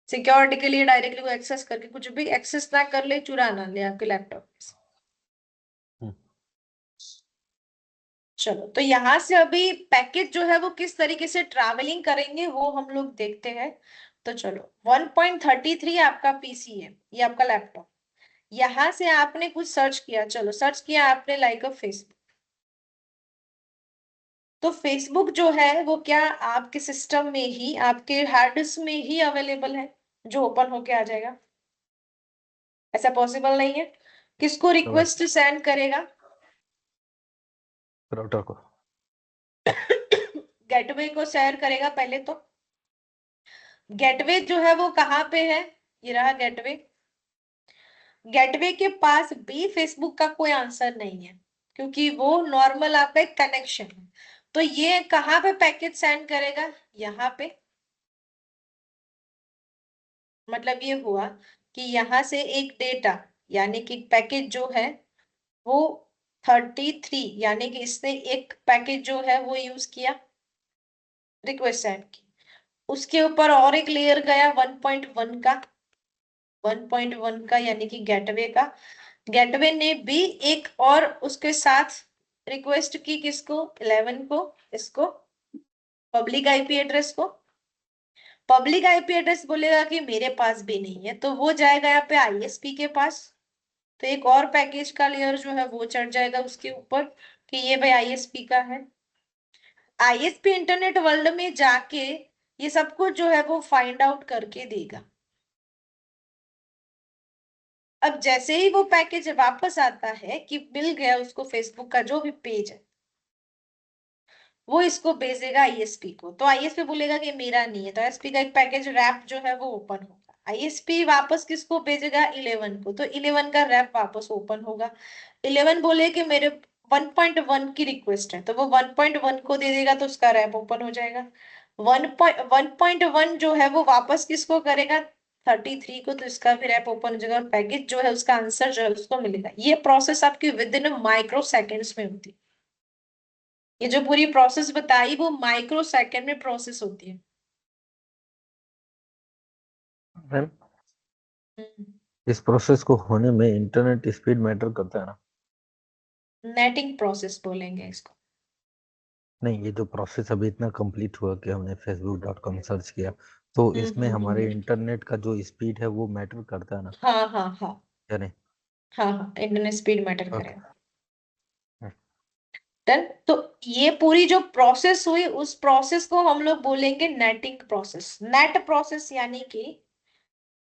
सिक्योरिटी के लिए, डायरेक्टली वो एक्सेस करके कुछ भी एक्सेस ना कर ले, चुरा ना ले आपके लैपटॉप से। हम्म। चलो, तो यहां से अभी पैकेज जो है वो किस तरीके से ट्रैवलिंग करेंगे वो हम लोग देखते हैं। तो चलो, 1.33 आपका पीसी है, ये आपका लैपटॉप। यहां से आपने कुछ सर्च किया, चलो सर्च किया आपने लाइक अ फेसबुक। तो फेसबुक जो है वो क्या आपके सिस्टम में ही, आपके हार्ड डिस्क में ही अवेलेबल है, जो ओपन होके आ जाएगा? ऐसा पॉसिबल नहीं है। किसको तो भाई रिक्वेस्ट सेंड करेगा? राउटर को। गेटवे को शेयर करेगा पहले तो। गेटवे जो है वो कहाँ पे है? ये रहा गेटवे। गेटवे के पास भी फेसबुक का कोई आंसर नहीं है, क्योंकि वो नॉर्मल आपका एक कनेक्शन है। तो ये कहाँ पे पैकेज सेंड करेगा? यहाँ पे। मतलब ये हुआ कि यहाँ से एक डेटा, यानी कि पैकेज जो है वो 33, यानी कि इसने एक पैकेज जो है वो यूज किया, रिक्वेस्ट सेंड की। उसके ऊपर और एक लेयर गया 1.1 का, 1.1 का यानी कि गेटवे का। गेटवे ने भी एक और उसके साथ रिक्वेस्ट की, किसको? 11 को, इसको, पब्लिक आईपी एड्रेस को। पब्लिक आईपी एड्रेस बोलेगा कि मेरे पास भी नहीं है, तो वो जाएगा यहाँ पे आईएसपी के पास। तो एक और पैकेज का लेयर जो है वो चढ़ जाएगा उसके ऊपर कि ये भाई आईएसपी का है। आईएसपी इंटरनेट वर्ल्ड में जाके ये सब कुछ जो है वो फाइंड आउट करके देगा। अब जैसे ही वो पैकेज वापस आता है कि मिल गया उसको फेसबुक का जो भी पेज है, वो इसको भेजेगा आईएसपी को। तो आईएसपी बोलेगा कि मेरा नहीं है, तो आईएसपी का एक पैकेज रैप जो है वो ओपन होगा। आईएसपी वापस किसको भेजेगा? 11 को। तो 11 का रैप वापस ओपन होगा। 11 बोले कि मेरे 1.1 की रिक्वेस्ट है, तो वो 1.1 को दे देगा, तो उसका रैप ओपन हो जाएगा। 1.1 जो है वो वापस किसको करेगा? 33 को, तो इसका भी रैप ओपन हो जाएगा और पैकेज जो है उसका आंसर जो है उसको मिलेगा। ये प्रोसेस आपकी विद इन माइक्रो सेकेंड्स में होती है। ये जो पूरी प्रोसेस बताई वो माइक्रो सेकेंड में प्रोसेस होती है। मैम, हम्म। इस प्रोसेस को होने में इंटरनेट स्पीड मैटर करता है ना? नेटिंग प्रोसेस बोलेंगे इसको। नहीं, ये जो प्रोसेस अभी इतना कंप्लीट हुआ कि हमने facebook.com सर्च किया, तो इसमें हमारे हम्म। इंटरनेट का जो स्पीड है वो मैटर करता है ना? हाँ हाँ हाँ। या नहीं? हाँ हाँ, इंटरनेट स्पीड मैटर ओके। करेगा। डन। तो ये पूरी जो प्रोसेस हुई उस प्रोसेस को हम लोग बोलेंगे नेटिंग प्रोसेस। नेट प्रोसेस यानी कि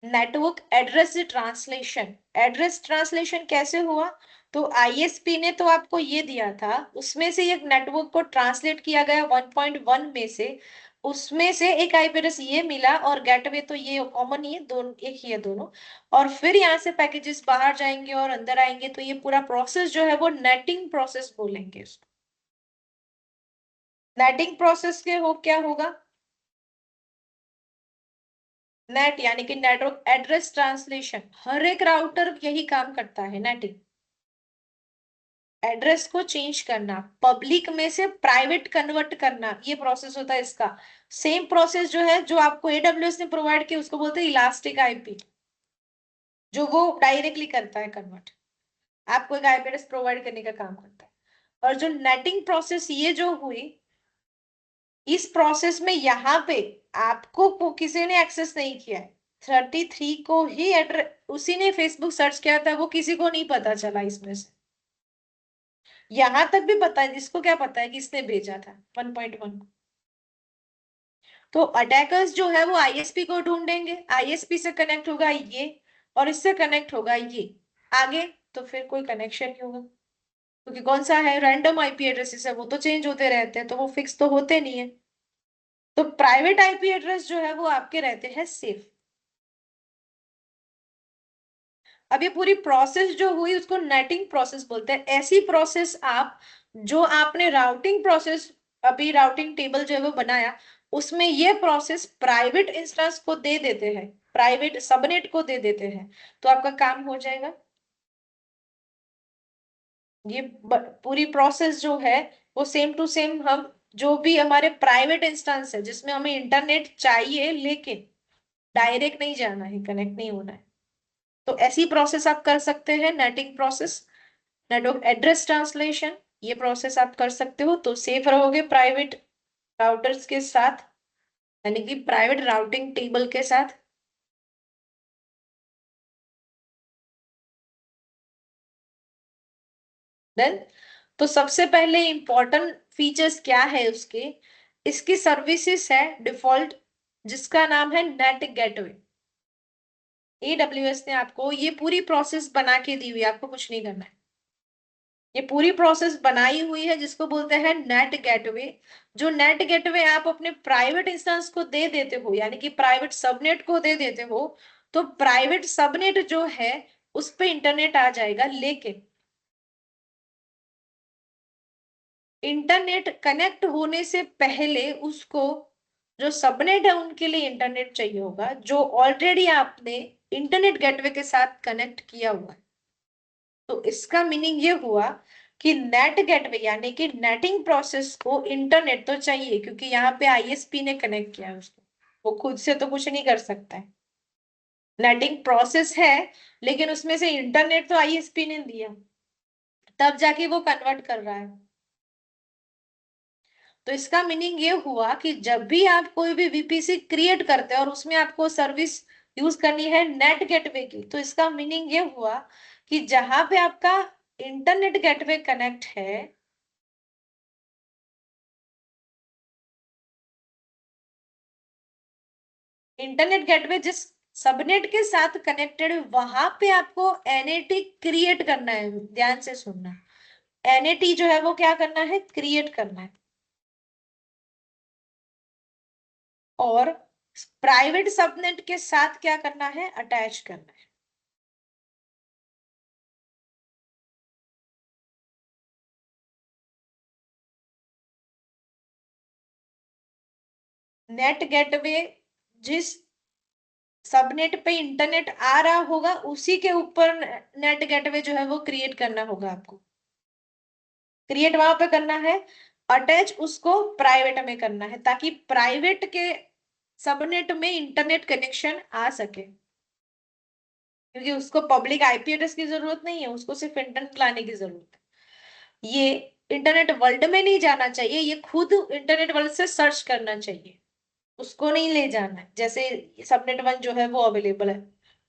network address translation. Address translation कैसे हुआ? तो आईएसपी ने तो आपको ये दिया था, उसमें से एक नेटवर्क को ट्रांसलेट किया गया 1.1 में से, उसमें से एक आईपी एड्रेस ये मिला, और गेटवे तो ये कॉमन ही है, दोनों एक ही है दोनों। और फिर यहाँ से पैकेजेस बाहर जाएंगे और अंदर आएंगे, तो ये पूरा प्रोसेस जो है वो नेटिंग प्रोसेस बोलेंगे इसको। नेटिंग प्रोसेस के हो क्या होगा? नेट यानी कि नेटवर्क एड्रेस ट्रांसलेशन, हर एक राउटर यही काम करता है, नेटिंग। एड्रेस को चेंज करना, पब्लिक में से प्राइवेट कन्वर्ट करना, ये प्रोसेस होता है इसका। सेम प्रोसेस जो है जो आपको एडब्ल्यूएस ने प्रोवाइड किया उसको बोलते हैं इलास्टिक आईपी, जो वो डायरेक्टली करता है कन्वर्ट, आपको एक आईपी एड्रेस प्रोवाइड करने का काम करता है। और जो नेटिंग प्रोसेस ये जो हुई, इस प्रोसेस में यहाँ पे आपको किसी ने एक्सेस नहीं किया है। 33 को ही एड्रेस उसी ने फेसबुक सर्च किया था, वो किसी को नहीं पता चला इसमें से। यहां तक भी पता है, इसको क्या पता है कि इसने भेजा था 1.1। तो अटैकर्स जो है वो आईएसपी को ढूंढेंगे, आईएसपी से कनेक्ट होगा ये, और इससे कनेक्ट होगा ये, आगे तो फिर कोई कनेक्शन नहीं होगा, क्योंकि कौन सा है, रैंडम आईपी एड्रेसेस है, वो तो चेंज होते रहते हैं, तो वो फिक्स तो होते नहीं है। तो प्राइवेट आईपी एड्रेस जो है वो आपके रहते हैं सेफ। अब ये पूरी प्रोसेस जो हुई उसको नेटिंग प्रोसेस बोलते हैं। ऐसी प्रोसेस आप, जो आपने राउटिंग प्रोसेस अभी राउटिंग टेबल जो है वो बनाया, उसमें ये प्रोसेस प्राइवेट इंस्टेंस को दे देते हैं, प्राइवेट सबनेट को दे देते हैं, तो आपका काम हो जाएगा। ये पूरी प्रोसेस जो है वो सेम टू सेम, हम जो भी हमारे प्राइवेट इंस्टेंस है जिसमें हमें इंटरनेट चाहिए लेकिन डायरेक्ट नहीं जाना है, कनेक्ट नहीं होना है, तो ऐसी प्रोसेस आप कर सकते हैं, netting process, network address translation, ये प्रोसेस आप कर सकते हो, तो सेफ रहोगे प्राइवेट राउटर्स के साथ, यानी कि प्राइवेट राउटिंग टेबल के साथ। देन तो सबसे पहले इंपॉर्टेंट फीचर्स क्या है उसके, इसकी सर्विसेज है डिफॉल्ट, जिसका नाम है नेट गेटवे। एडब्ल्यूएस ने आपको ये पूरी प्रोसेस बना के दी हुई है, आपको कुछ नहीं करना है, ये पूरी प्रोसेस बनाई हुई है जिसको बोलते हैं नेट गेटवे। जो नेट गेटवे आप अपने प्राइवेट इंस्टेंस को दे देते हो, यानी कि प्राइवेट सबनेट को दे देते हो, तो प्राइवेट सबनेट जो है उस पे इंटरनेट आ जाएगा, लेकिन इंटरनेट कनेक्ट होने से पहले उसको, जो सबनेट है उनके लिए इंटरनेट चाहिए होगा, जो ऑलरेडी आपने इंटरनेट गेटवे के साथ कनेक्ट किया हुआ है। तो इसका मीनिंग ये हुआ कि नेट गेटवे यानी कि नेटिंग प्रोसेस को इंटरनेट तो चाहिए, क्योंकि यहाँ पे आईएसपी ने कनेक्ट किया है उसको, वो खुद से तो कुछ नहीं कर सकता है, नेटिंग प्रोसेस है लेकिन उसमें से इंटरनेट तो आईएसपी ने दिया, तब जाके वो कन्वर्ट कर रहा है। तो इसका मीनिंग ये हुआ कि जब भी आप कोई भी वीपीसी क्रिएट करते हैं और उसमें आपको सर्विस यूज करनी है नेट गेटवे की, तो इसका मीनिंग ये हुआ कि जहां पे आपका इंटरनेट गेटवे कनेक्ट है, इंटरनेट गेटवे जिस सबनेट के साथ कनेक्टेड है वहां पे आपको एनएटी क्रिएट करना है, ध्यान से सुनना, एनएटी जो है वो क्या करना है, क्रिएट करना है, और प्राइवेट सबनेट के साथ क्या करना है, अटैच करना है। नेट गेटवे जिस सबनेट पे इंटरनेट आ रहा होगा उसी के ऊपर नेट गेटवे जो है वो क्रिएट करना होगा आपको, क्रिएट वहां पे करना है, अटैच उसको प्राइवेट में करना है, ताकि प्राइवेट के सबनेट में इंटरनेट कनेक्शन आ सके, क्योंकि उसको पब्लिक आईपी एड्रेस की जरूरत नहीं है, उसको सिर्फ इंटरनेट लाने की जरूरत है। ये इंटरनेट वर्ल्ड में नहीं जाना चाहिए, ये खुद इंटरनेट वर्ल्ड से सर्च करना चाहिए, उसको नहीं ले जाना है, जैसे सबनेट वन जो है वो अवेलेबल है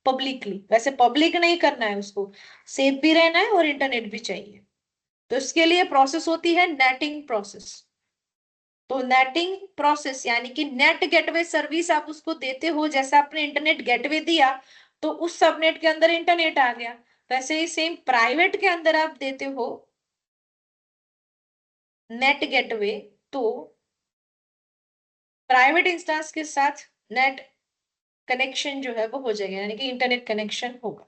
पब्लिकली, वैसे पब्लिक नहीं करना है उसको, सेफ भी रहना है और इंटरनेट भी चाहिए। तो इसके लिए प्रोसेस होती है नेटिंग प्रोसेस। तो नेटिंग प्रोसेस यानी कि नेट गेटवे सर्विस आप उसको देते हो, जैसे आपने इंटरनेट गेटवे दिया तो उस सबनेट के अंदर इंटरनेट आ गया, वैसे ही सेम प्राइवेट के अंदर आप देते हो नेट गेटवे, तो प्राइवेट इंस्टेंस के साथ नेट कनेक्शन जो है वो हो जाएगा, यानी कि इंटरनेट कनेक्शन होगा।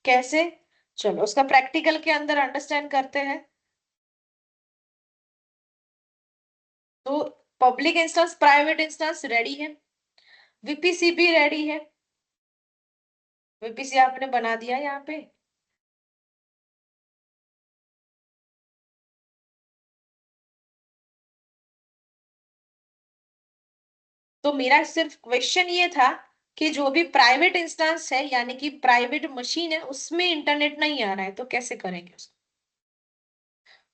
कैसे, चलो उसका प्रैक्टिकल के अंदर अंडरस्टैंड करते हैं। तो public instance private instance ready है, वीपीसी भी रेडी है, वीपीसी आपने बना दिया यहाँ पे। तो मेरा सिर्फ क्वेश्चन ये था कि जो भी प्राइवेट इंस्टेंस है यानी कि प्राइवेट मशीन है उसमें इंटरनेट नहीं आ रहा है, तो कैसे करेंगे उसको।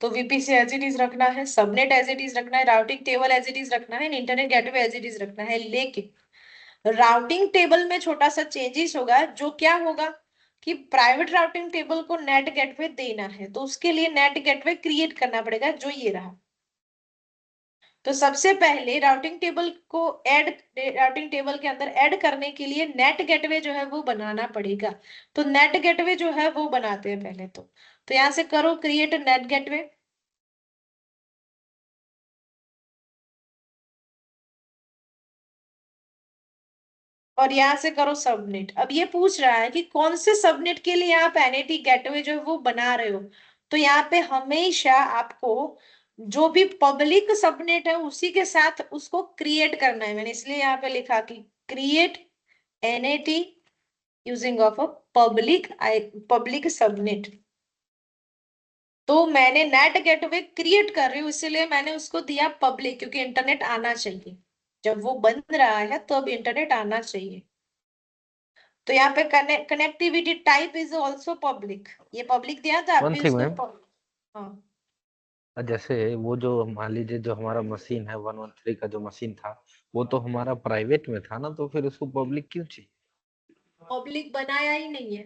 तो वीपीसी एज इट इज रखना है, सबनेट एज इट इज रखना है, routing table as it is रखना है, internet gateway as it is रखना है, लेकिन राउटिंग टेबल में छोटा सा चेंजेस होगा, जो क्या होगा कि प्राइवेट राउटिंग टेबल को नेट गेटवे देना है, तो उसके लिए नेट गेटवे क्रिएट करना पड़ेगा, जो ये रहा। तो सबसे पहले राउटिंग टेबल को ऐड, राउटिंग टेबल के अंदर ऐड करने के लिए नेट गेटवे जो है वो बनाना पड़ेगा। तो नेट गेटवे जो है वो बनाते हैं पहले तो यहां से करो क्रिएट नेट गेटवे, और यहां से करो सबनेट। अब ये पूछ रहा है कि कौन से सबनेट के लिए आप एनएटी गेटवे जो है वो बना रहे हो, तो यहाँ पे हमेशा आपको जो भी पब्लिक सबनेट है उसी के साथ उसको क्रिएट करना है। मैंने इसलिए यहाँ पे लिखा कि create NAT using of a public subnet. तो मैंने नेट गेटवे क्रिएट कर रही हूँ, इसलिए मैंने उसको दिया पब्लिक, क्योंकि इंटरनेट आना चाहिए। जब वो बन रहा है तो अब इंटरनेट आना चाहिए। तो यहाँ पे connectivity type is also public, ये पब्लिक दिया था, आप वन भी थिंग उसको मैम, हाँ। जैसे वो जो मान लीजिए जो हमारा मशीन है 113 का जो मशीन था, वो तो हमारा प्राइवेट में था ना, तो फिर उसको पब्लिक क्यों चाहिए? पब्लिक बनाया ही नहीं है,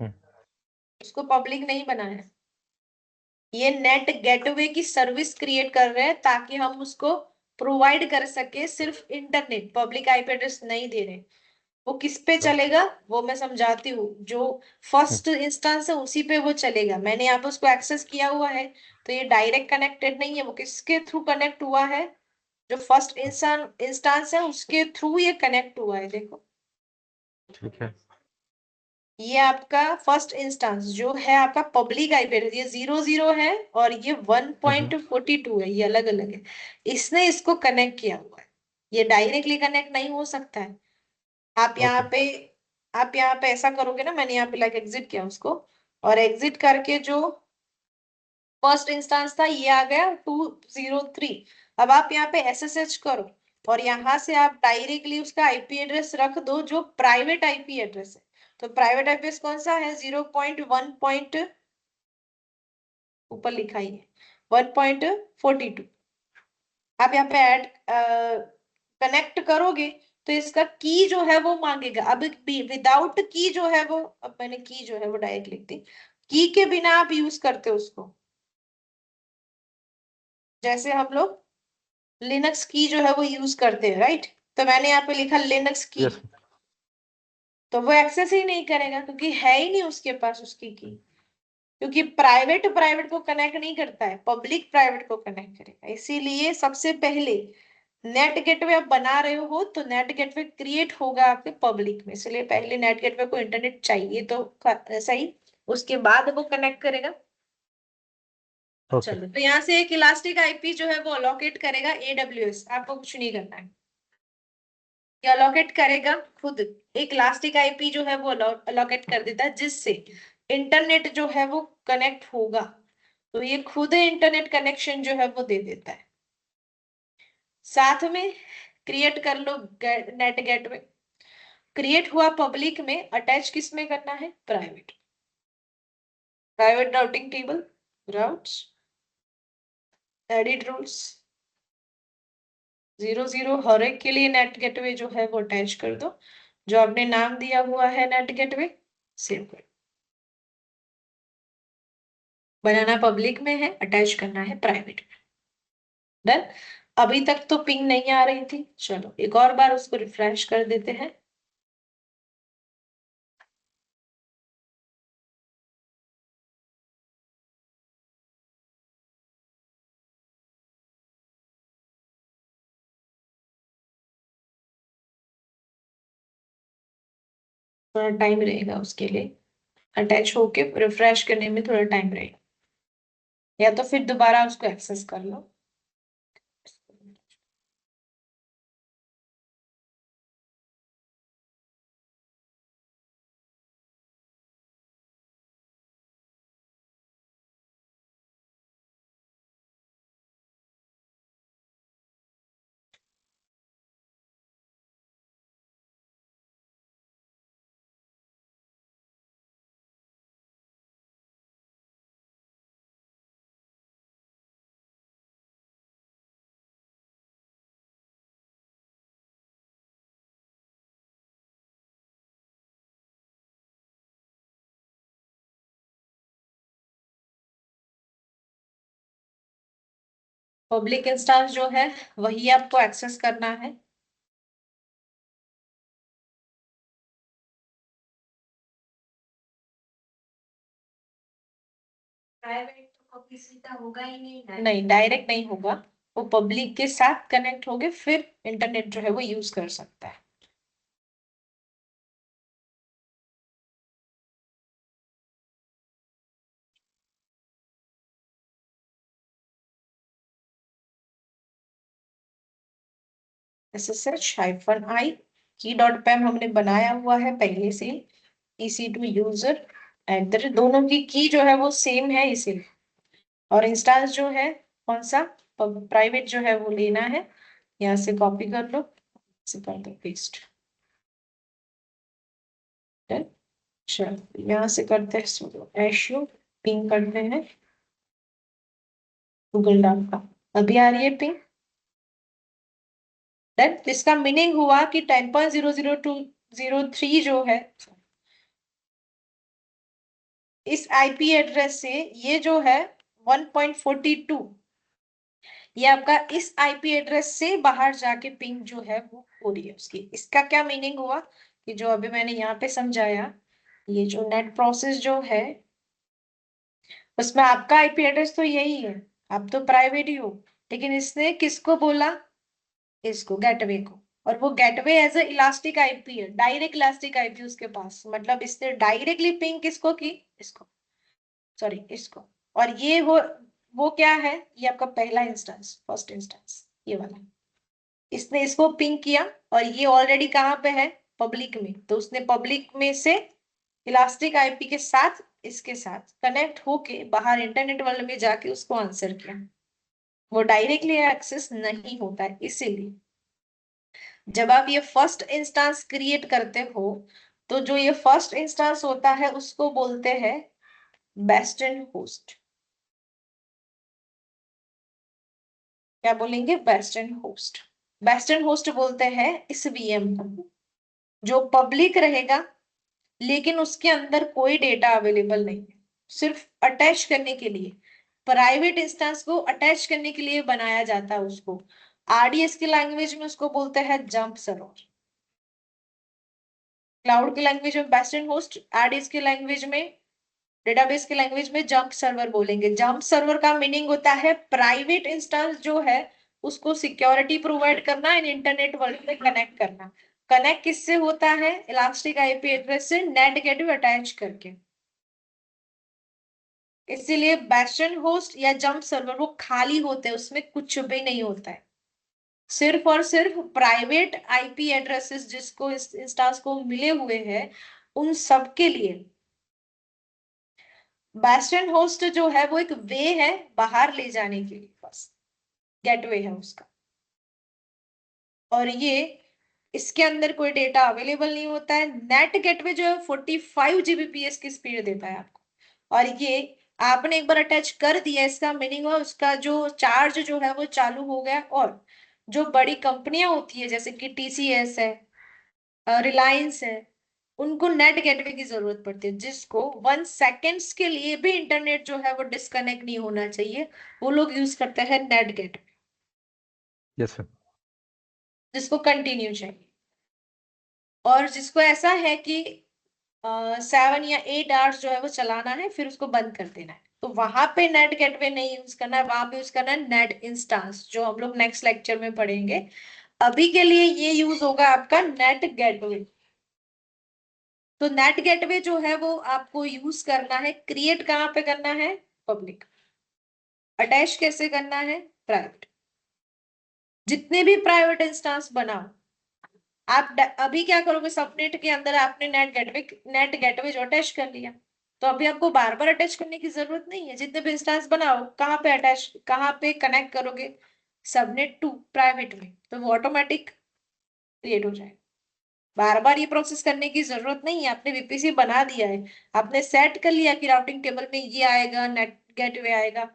हम्म, उसको पब्लिक नहीं बनाया। ये नेट गेटवे की सर्विस क्रिएट कर रहे हैं ताकि हम उसको प्रोवाइड कर सके, सिर्फ इंटरनेट, पब्लिक आईपी एड्रेस नहीं दे रहे। वो किस पे ओके। चलेगा वो मैं समझाती हूँ। जो फर्स्ट इंस्टेंस है उसी पे वो चलेगा। मैंने यहाँ पे उसको एक्सेस किया हुआ है, तो ये डायरेक्ट कनेक्टेड नहीं है, वो किसके थ्रू कनेक्ट हुआ है, जो फर्स्ट इंस्टेंस है उसके थ्रू ये कनेक्ट हुआ है। देखो, ठीक है। ये आपका फर्स्ट इंस्टेंस जो है आपका पब्लिक आईपी एड्रेस, ये 00 है, और ये हम्म। 1.42 है, ये अलग अलग है। इसने इसको कनेक्ट किया हुआ है, ये डायरेक्टली कनेक्ट नहीं हो सकता है। आप यहाँ ओके। पे आप यहाँ पे ऐसा करोगे ना, मैंने यहाँ पे लाइक एग्जिट किया उसको, और एग्जिट करके जो फर्स्ट इंस्टेंस था ये आ गया 203। अब आप यहाँ पे एसएसएच करो, और यहाँ से आप डायरेक्टली उसका आईपी एड्रेस रख दो जो प्राइवेट आईपी एड्रेस है। तो प्राइवेट आईपी एड्रेस कौन सा है, 0.1 पॉइंट ऊपर लिखा ही है, 1.42। आप यहाँ पे ऐड कनेक्ट करोगे तो इसका की जो है वो मांगेगा। अब विदाउट की जो है वो, अब मैंने की जो है वो डायरेक्ट लिख दी, की के बिना आप यूज करते हो उसको। जैसे हम लोग लिनक्स की जो है वो यूज करते हैं, राइट। तो मैंने यहाँ पे लिखा लिनक्स की, यस। तो वो एक्सेस ही नहीं करेगा क्योंकि है ही नहीं उसके पास उसकी की। क्योंकि प्राइवेट प्राइवेट को कनेक्ट नहीं करता है, पब्लिक प्राइवेट को कनेक्ट करेगा। इसीलिए सबसे पहले नेट गेटवे आप बना रहे हो तो नेट गेटवे क्रिएट होगा आपके पब्लिक में, इसलिए पहले नेट गेटवे को इंटरनेट चाहिए तो सही, उसके बाद वो कनेक्ट करेगा। ओके। चलो, तो यहाँ से एक इलास्टिक आईपी जो है वो अलोकेट करेगा एडब्ल्यूएस, आपको कुछ नहीं करना है, ये अलोकेट करेगा खुद। एक इलास्टिक आईपी जो है वो अलोकेट कर देता है, जिससे इंटरनेट जो है वो कनेक्ट होगा। तो ये खुद इंटरनेट कनेक्शन जो है वो दे देता है। साथ में क्रिएट कर लो नेट गेटवे, क्रिएट हुआ पब्लिक में, अटैच किस में करना है, private. Private routing table, routes, edit rules, 00 हर एक के लिए नेट गेटवे जो है वो अटैच कर दो। जो आपने नाम दिया हुआ है नेट गेटवे, सेव कर, बनाना पब्लिक में है, अटैच करना है प्राइवेट में। डन। अभी तक तो पिंग नहीं आ रही थी, चलो एक और बार उसको रिफ्रेश कर देते हैं। थोड़ा टाइम रहेगा उसके लिए, अटैच होके रिफ्रेश करने में थोड़ा टाइम रहेगा, या तो फिर दोबारा उसको एक्सेस कर लो। पब्लिक इंस्टेंस जो है वही आपको एक्सेस करना है। प्राइवेट तो कभी सीधा होगा ही नहीं, नहीं डायरेक्ट नहीं होगा, वो पब्लिक के साथ कनेक्ट होगे फिर इंटरनेट जो है वो यूज कर सकता है। SSH-i की डॉट पैम हमने बनाया हुआ है पहले से, EC2 यूजर @ दोनों की जो है वो सेम है इसीलिए। और इंस्टांस जो है कौन सा प्राइवेट जो है वो लेना है, यहाँ से कॉपी कर लो, से कर दो पेस्ट। चलो यहाँ से करते हैं एशू, पिंग करते हैं गूगल डॉट का, अभी आ रही है पिंग। देन इसका मीनिंग हुआ कि 10.00203 जो है इस आईपी एड्रेस से, ये जो है 1.42, ये आपका इस आईपी एड्रेस से बाहर जाके पिंग जो है वो हो रही है उसकी। इसका क्या मीनिंग हुआ कि जो अभी मैंने यहाँ पे समझाया, ये जो नेट प्रोसेस जो है उसमें आपका आईपी एड्रेस तो यही है, आप तो प्राइवेट ही हो, लेकिन इसने किसको बोला, इसको गेटवे को। और वो gateway as a elastic IP है, डायरेक्ट इलास्टिक आईपी उसके पास, मतलब इसने डायरेक्टली पिंग किसको की, इसको, सॉरी इसको। और ये वो क्या है, ये आपका पहला इंस्टेंस, फर्स्ट इंस्टेंस ये वाला, इसने इसको पिंग किया और ये ऑलरेडी कहाँ पे है, पब्लिक में, तो उसने पब्लिक में से इलास्टिक आईपी के साथ इसके साथ कनेक्ट होके बाहर इंटरनेट वर्ल्ड में जाके उसको आंसर किया। वो डायरेक्टली एक्सेस नहीं होता है, इसीलिए जब आप ये फर्स्ट इंस्टेंस क्रिएट करते हो, तो जो ये फर्स्ट इंस्टेंस होता है उसको बोलते हैं बेस्ट इन होस्ट। क्या बोलेंगे, best in host. Best in host बोलते हैं इस वीएम को, जो पब्लिक रहेगा लेकिन उसके अंदर कोई डेटा अवेलेबल नहीं है, सिर्फ अटैच करने के लिए, प्राइवेट इंस्टेंस को अटैच करने के लिए बनाया जाता है उसको। आरडीएस की लैंग्वेज में उसको बोलते हैं जंप सर्वर, क्लाउड की लैंग्वेज में बेस्ट इन होस्ट, आरडीएस की लैंग्वेज में, डेटाबेस की लैंग्वेज में जंप सर्वर बोलेंगे। जंप सर्वर का मीनिंग होता है प्राइवेट इंस्टेंस जो है उसको सिक्योरिटी प्रोवाइड करना एंड इंटरनेट वर्ल्ड में कनेक्ट करना। कनेक्ट किससे होता है, इलास्टिक आईपी एड्रेस से नेट गेटवे अटैच करके। इसीलिए बेस्टर्न होस्ट या जंप सर्वर वो खाली होते हैं, उसमें कुछ भी नहीं होता है, सिर्फ और सिर्फ प्राइवेट आईपी एड्रेसेस जिसको इस इंस्टांस को मिले हुए हैं उन सब के लिए। बेस्टर्न होस्ट जो है वो एक वे है बाहर ले जाने के लिए, बस गेटवे है उसका। और ये इसके अंदर कोई डेटा अवेलेबल नहीं होता है। नेट गेटवे जो है 45 जीबीपीएस की स्पीड देता है आपको। और ये आपने एक बार अटैच कर दिया, इसका मीनिंग हुआ उसका जो चार्ज जो है वो चालू हो गया। और जो बड़ी कंपनियां होती है जैसे कि टीसीएस है, रिलायंस है, उनको नेट गेटवे की जरूरत पड़ती है, जिसको 1 सेकेंड्स के लिए भी इंटरनेट जो है वो डिस्कनेक्ट नहीं होना चाहिए, वो लोग यूज करते हैं नेट गेटवे, यस सर। जिसको कंटिन्यू चाहिए। और जिसको ऐसा है कि 7 या 8 आवर्स जो है वो चलाना है फिर उसको बंद कर देना है, तो वहां पे नेट गेटवे नहीं यूज करना है, वहां पे यूज करना है नेट इंस्टांस, जो हम लोग नेक्स्ट लेक्चर में पढ़ेंगे। अभी के लिए ये यूज होगा आपका नेट गेटवे। तो नेट गेटवे जो है वो आपको यूज करना है, क्रिएट कहाँ पे करना है, पब्लिक, अटैच कैसे करना है, प्राइवेट। जितने भी प्राइवेट इंस्टांस बनाओ, आप अभी क्या करोगे, सबनेट के अंदर आपने नेट गेटवे जो अटैच कर लिया, तो अभी आपको बार बार अटैच करने की जरूरत नहीं है। जितने भी इंस्टांस बनाओ कहाँ पे अटैच, कहाँ पे कनेक्ट करोगे, सबनेट टू प्राइवेट में, तो वो ऑटोमेटिक क्रिएट हो जाएगा। बार बार ये प्रोसेस करने की जरूरत नहीं है, आपने वीपीसी बना दिया है, आपने सेट कर लिया कि राउटिंग टेबल में ये आएगा, नेट गेटवे आएगा।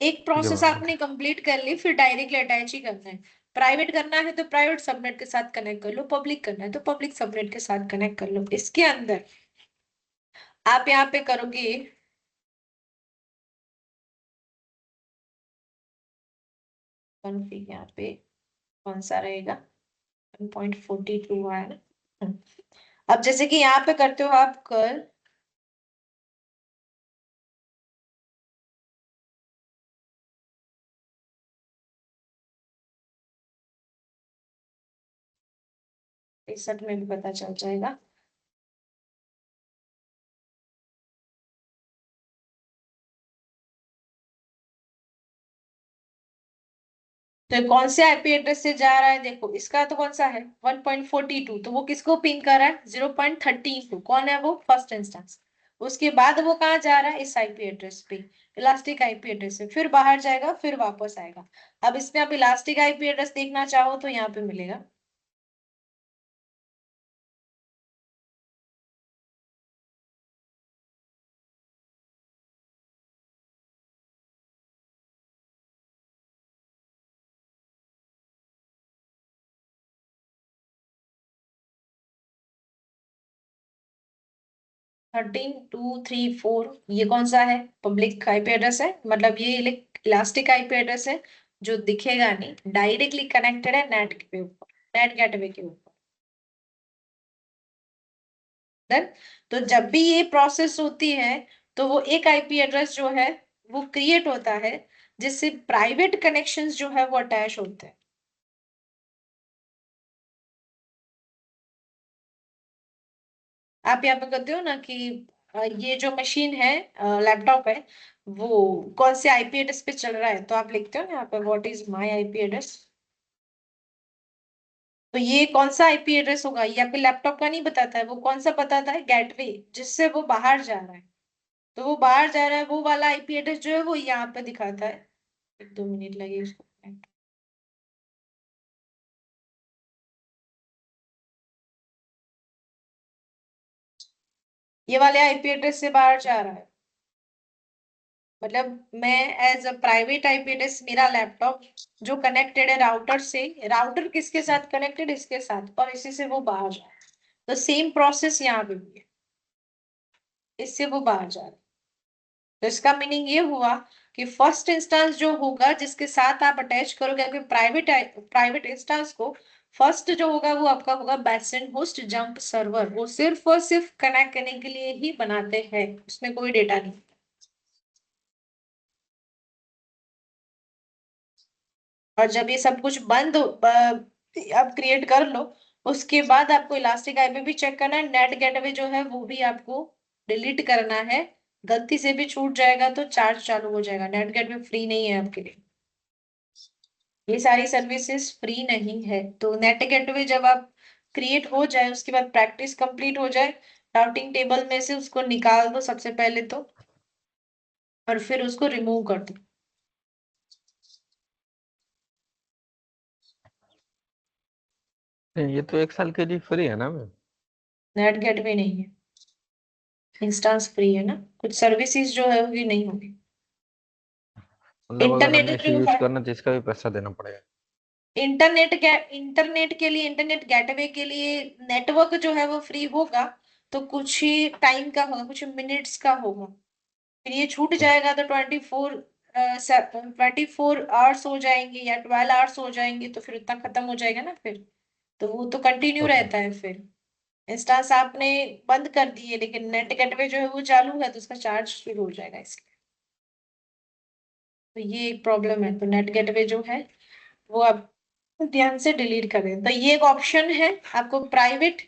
एक जो प्रोसेस आपने कंप्लीट कर ली, फिर डायरेक्टली अटैच ही करना है। प्राइवेट करना है तो प्राइवेट सबनेट के साथ कनेक्ट कर लो, पब्लिक करना है तो पब्लिक सबनेट के साथ कनेक्ट कर लो। इसके अंदर आप यहाँ पे करोगे, कॉन्फ़िग यहाँ पे कौन सा रहेगा, 1.42 है ना। अब जैसे कि यहाँ पे करते हो आप कर, इस सब में भी पता चल जाएगा। तो कौन से आईपी एड्रेस से जा रहा है, देखो इसका तो कौन सा है 1.42, तो वो किसको पिंग कर रहा है 0.32, कौन है वो फर्स्ट इंस्टेंस। उसके बाद वो कहाँ जा रहा है इस आईपी एड्रेस पे, इलास्टिक आईपी एड्रेस से, फिर बाहर जाएगा फिर वापस आएगा। अब इसमें आप इलास्टिक आईपी एड्रेस देखना चाहो तो यहाँ पे मिलेगा। 13.2.3.4, ये कौन सा है, पब्लिक आईपी एड्रेस है, मतलब ये इलास्टिक आईपी एड्रेस है, जो दिखेगा नहीं, डायरेक्टली कनेक्टेड है नेट के ऊपर, नेट गेटवे के ऊपर। Then, तो जब भी ये प्रोसेस होती है तो वो एक आईपी एड्रेस जो है वो क्रिएट होता है, जिससे प्राइवेट कनेक्शंस जो है वो अटैच होते हैं। आप यहाँ पे कहते हो ना कि ये जो मशीन है, लैपटॉप है, वो कौन से आईपी एड्रेस पे चल रहा है, तो आप लिखते हो ना यहाँ पे what is my IP address. तो ये कौन सा आईपी एड्रेस होगा, ये आपके लैपटॉप का नहीं बताता है, वो कौन सा बताता है, गेटवे, जिससे वो बाहर जा रहा है। तो वो बाहर जा रहा है, वो वाला आईपी एड्रेस जो है वो यहाँ पे दिखाता है। 1-2 मिनट लगे उसको। ये वाले आईपी एड्रेस से बाहर जा रहा है, मतलब मैं as a private IP address, मेरा लैपटॉप जो कनेक्टेड है राउटर से, राउटर किसके साथ कनेक्टेड, इसके साथ, और इसी से वो बाहर जा रहा है। तो सेम प्रोसेस यहाँ पे भी है, इससे वो बाहर जा रहा है। तो इसका मीनिंग ये हुआ कि फर्स्ट इंस्टेंस जो होगा जिसके साथ आप अटैच करोगे आपके प्राइवेट प्राइवेट इंस्टेंस को, फर्स्ट जो होगा वो आपका होगा best and host jump server, वो सिर्फ और सिर्फ कनेक्ट करने के लिए ही बनाते हैं, उसमें कोई डेटा नहीं। और जब ये सब कुछ आप क्रिएट कर लो, उसके बाद आपको इलास्टिक आईपी भी चेक करना है, नेट गेटवे जो है वो भी आपको डिलीट करना है। गलती से भी छूट जाएगा तो चार्ज चालू हो जाएगा, नेट गेटवे फ्री नहीं है आपके लिए, ये सारी सर्विसेज फ्री नहीं है। तो नेट गेटवे जब आप क्रिएट हो जाए, उसके बाद प्रैक्टिस कंप्लीट हो जाए, राउटिंग टेबल में से उसको निकाल दो सबसे पहले तो, और फिर उसको रिमूव कर दो। ये तो 1 साल के लिए फ्री है ना मैम? नेट गेटवे नहीं है, इंस्टांस फ्री है ना, कुछ सर्विसेज जो है वो नहीं होगी। मतलब अगर इंटरनेट हमें इसे जो यूज है, करना तो इसका भी पैसा देना पड़ेगा? इंटरनेट के लिए, इंटरनेट गेटवे के लिए नेटवर्क जो है वो फ्री होगा, तो कुछ ही टाइम का होगा, कुछ मिनट्स का होगा। फिर ये छूट जाएगा तो 24 आवर्स हो जाएंगे या 12 आवर्स हो जाएंगे, तो फिर उतना खत्म हो जाएगा ना फिर, तो वो तो कंटिन्यू ओके। रहता है फिर। इंस्टांस आपने बंद कर दिए लेकिन नेट गेटवे जो है वो चालू है, तो उसका चार्ज शुरू हो जाएगा इसलिए। तो ये एक प्रॉब्लम है, तो नेट गेटवे जो है वो आप ध्यान से डिलीट करें। तो ये एक ऑप्शन है, आपको प्राइवेट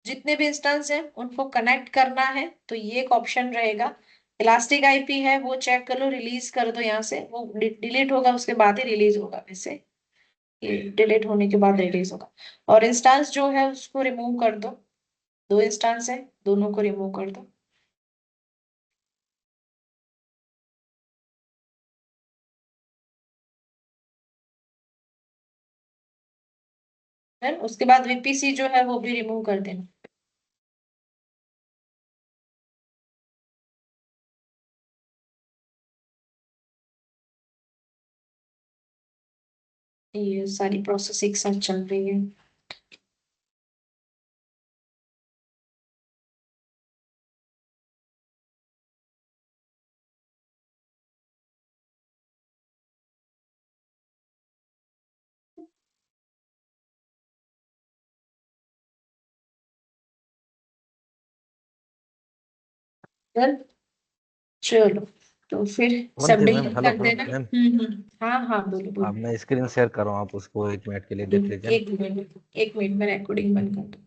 जितने भी इंस्टेंस हैं उनको कनेक्ट करना है, तो ये एक ऑप्शन रहेगा। इलास्टिक आईपी है वो चेक कर लो, रिलीज कर दो यहाँ से, वो डिलीट होगा उसके बाद ही रिलीज होगा, वैसे ये डिलीट होने के बाद रिलीज होगा। और इंस्टेंस जो है उसको रिमूव कर दो, दो इंस्टेंस है, दोनों को रिमूव कर दो। फिर उसके बाद वीपीसी जो है वो भी रिमूव कर देना। ये सारी प्रोसेस एक साथ चल रही है। चल, चलो, तो फिर वन सब थे मैम, डिलीट हेलो कर हेलो देना। मैम। हाँ हाँ, बोलो अब बोलो। मैं स्क्रीन शेयर कर रहा हूँ, आप उसको 1 मिनट के लिए देख लीजिए ना। एक मिनट, एक मिनट में रिकॉर्डिंग बंद कर दूँ।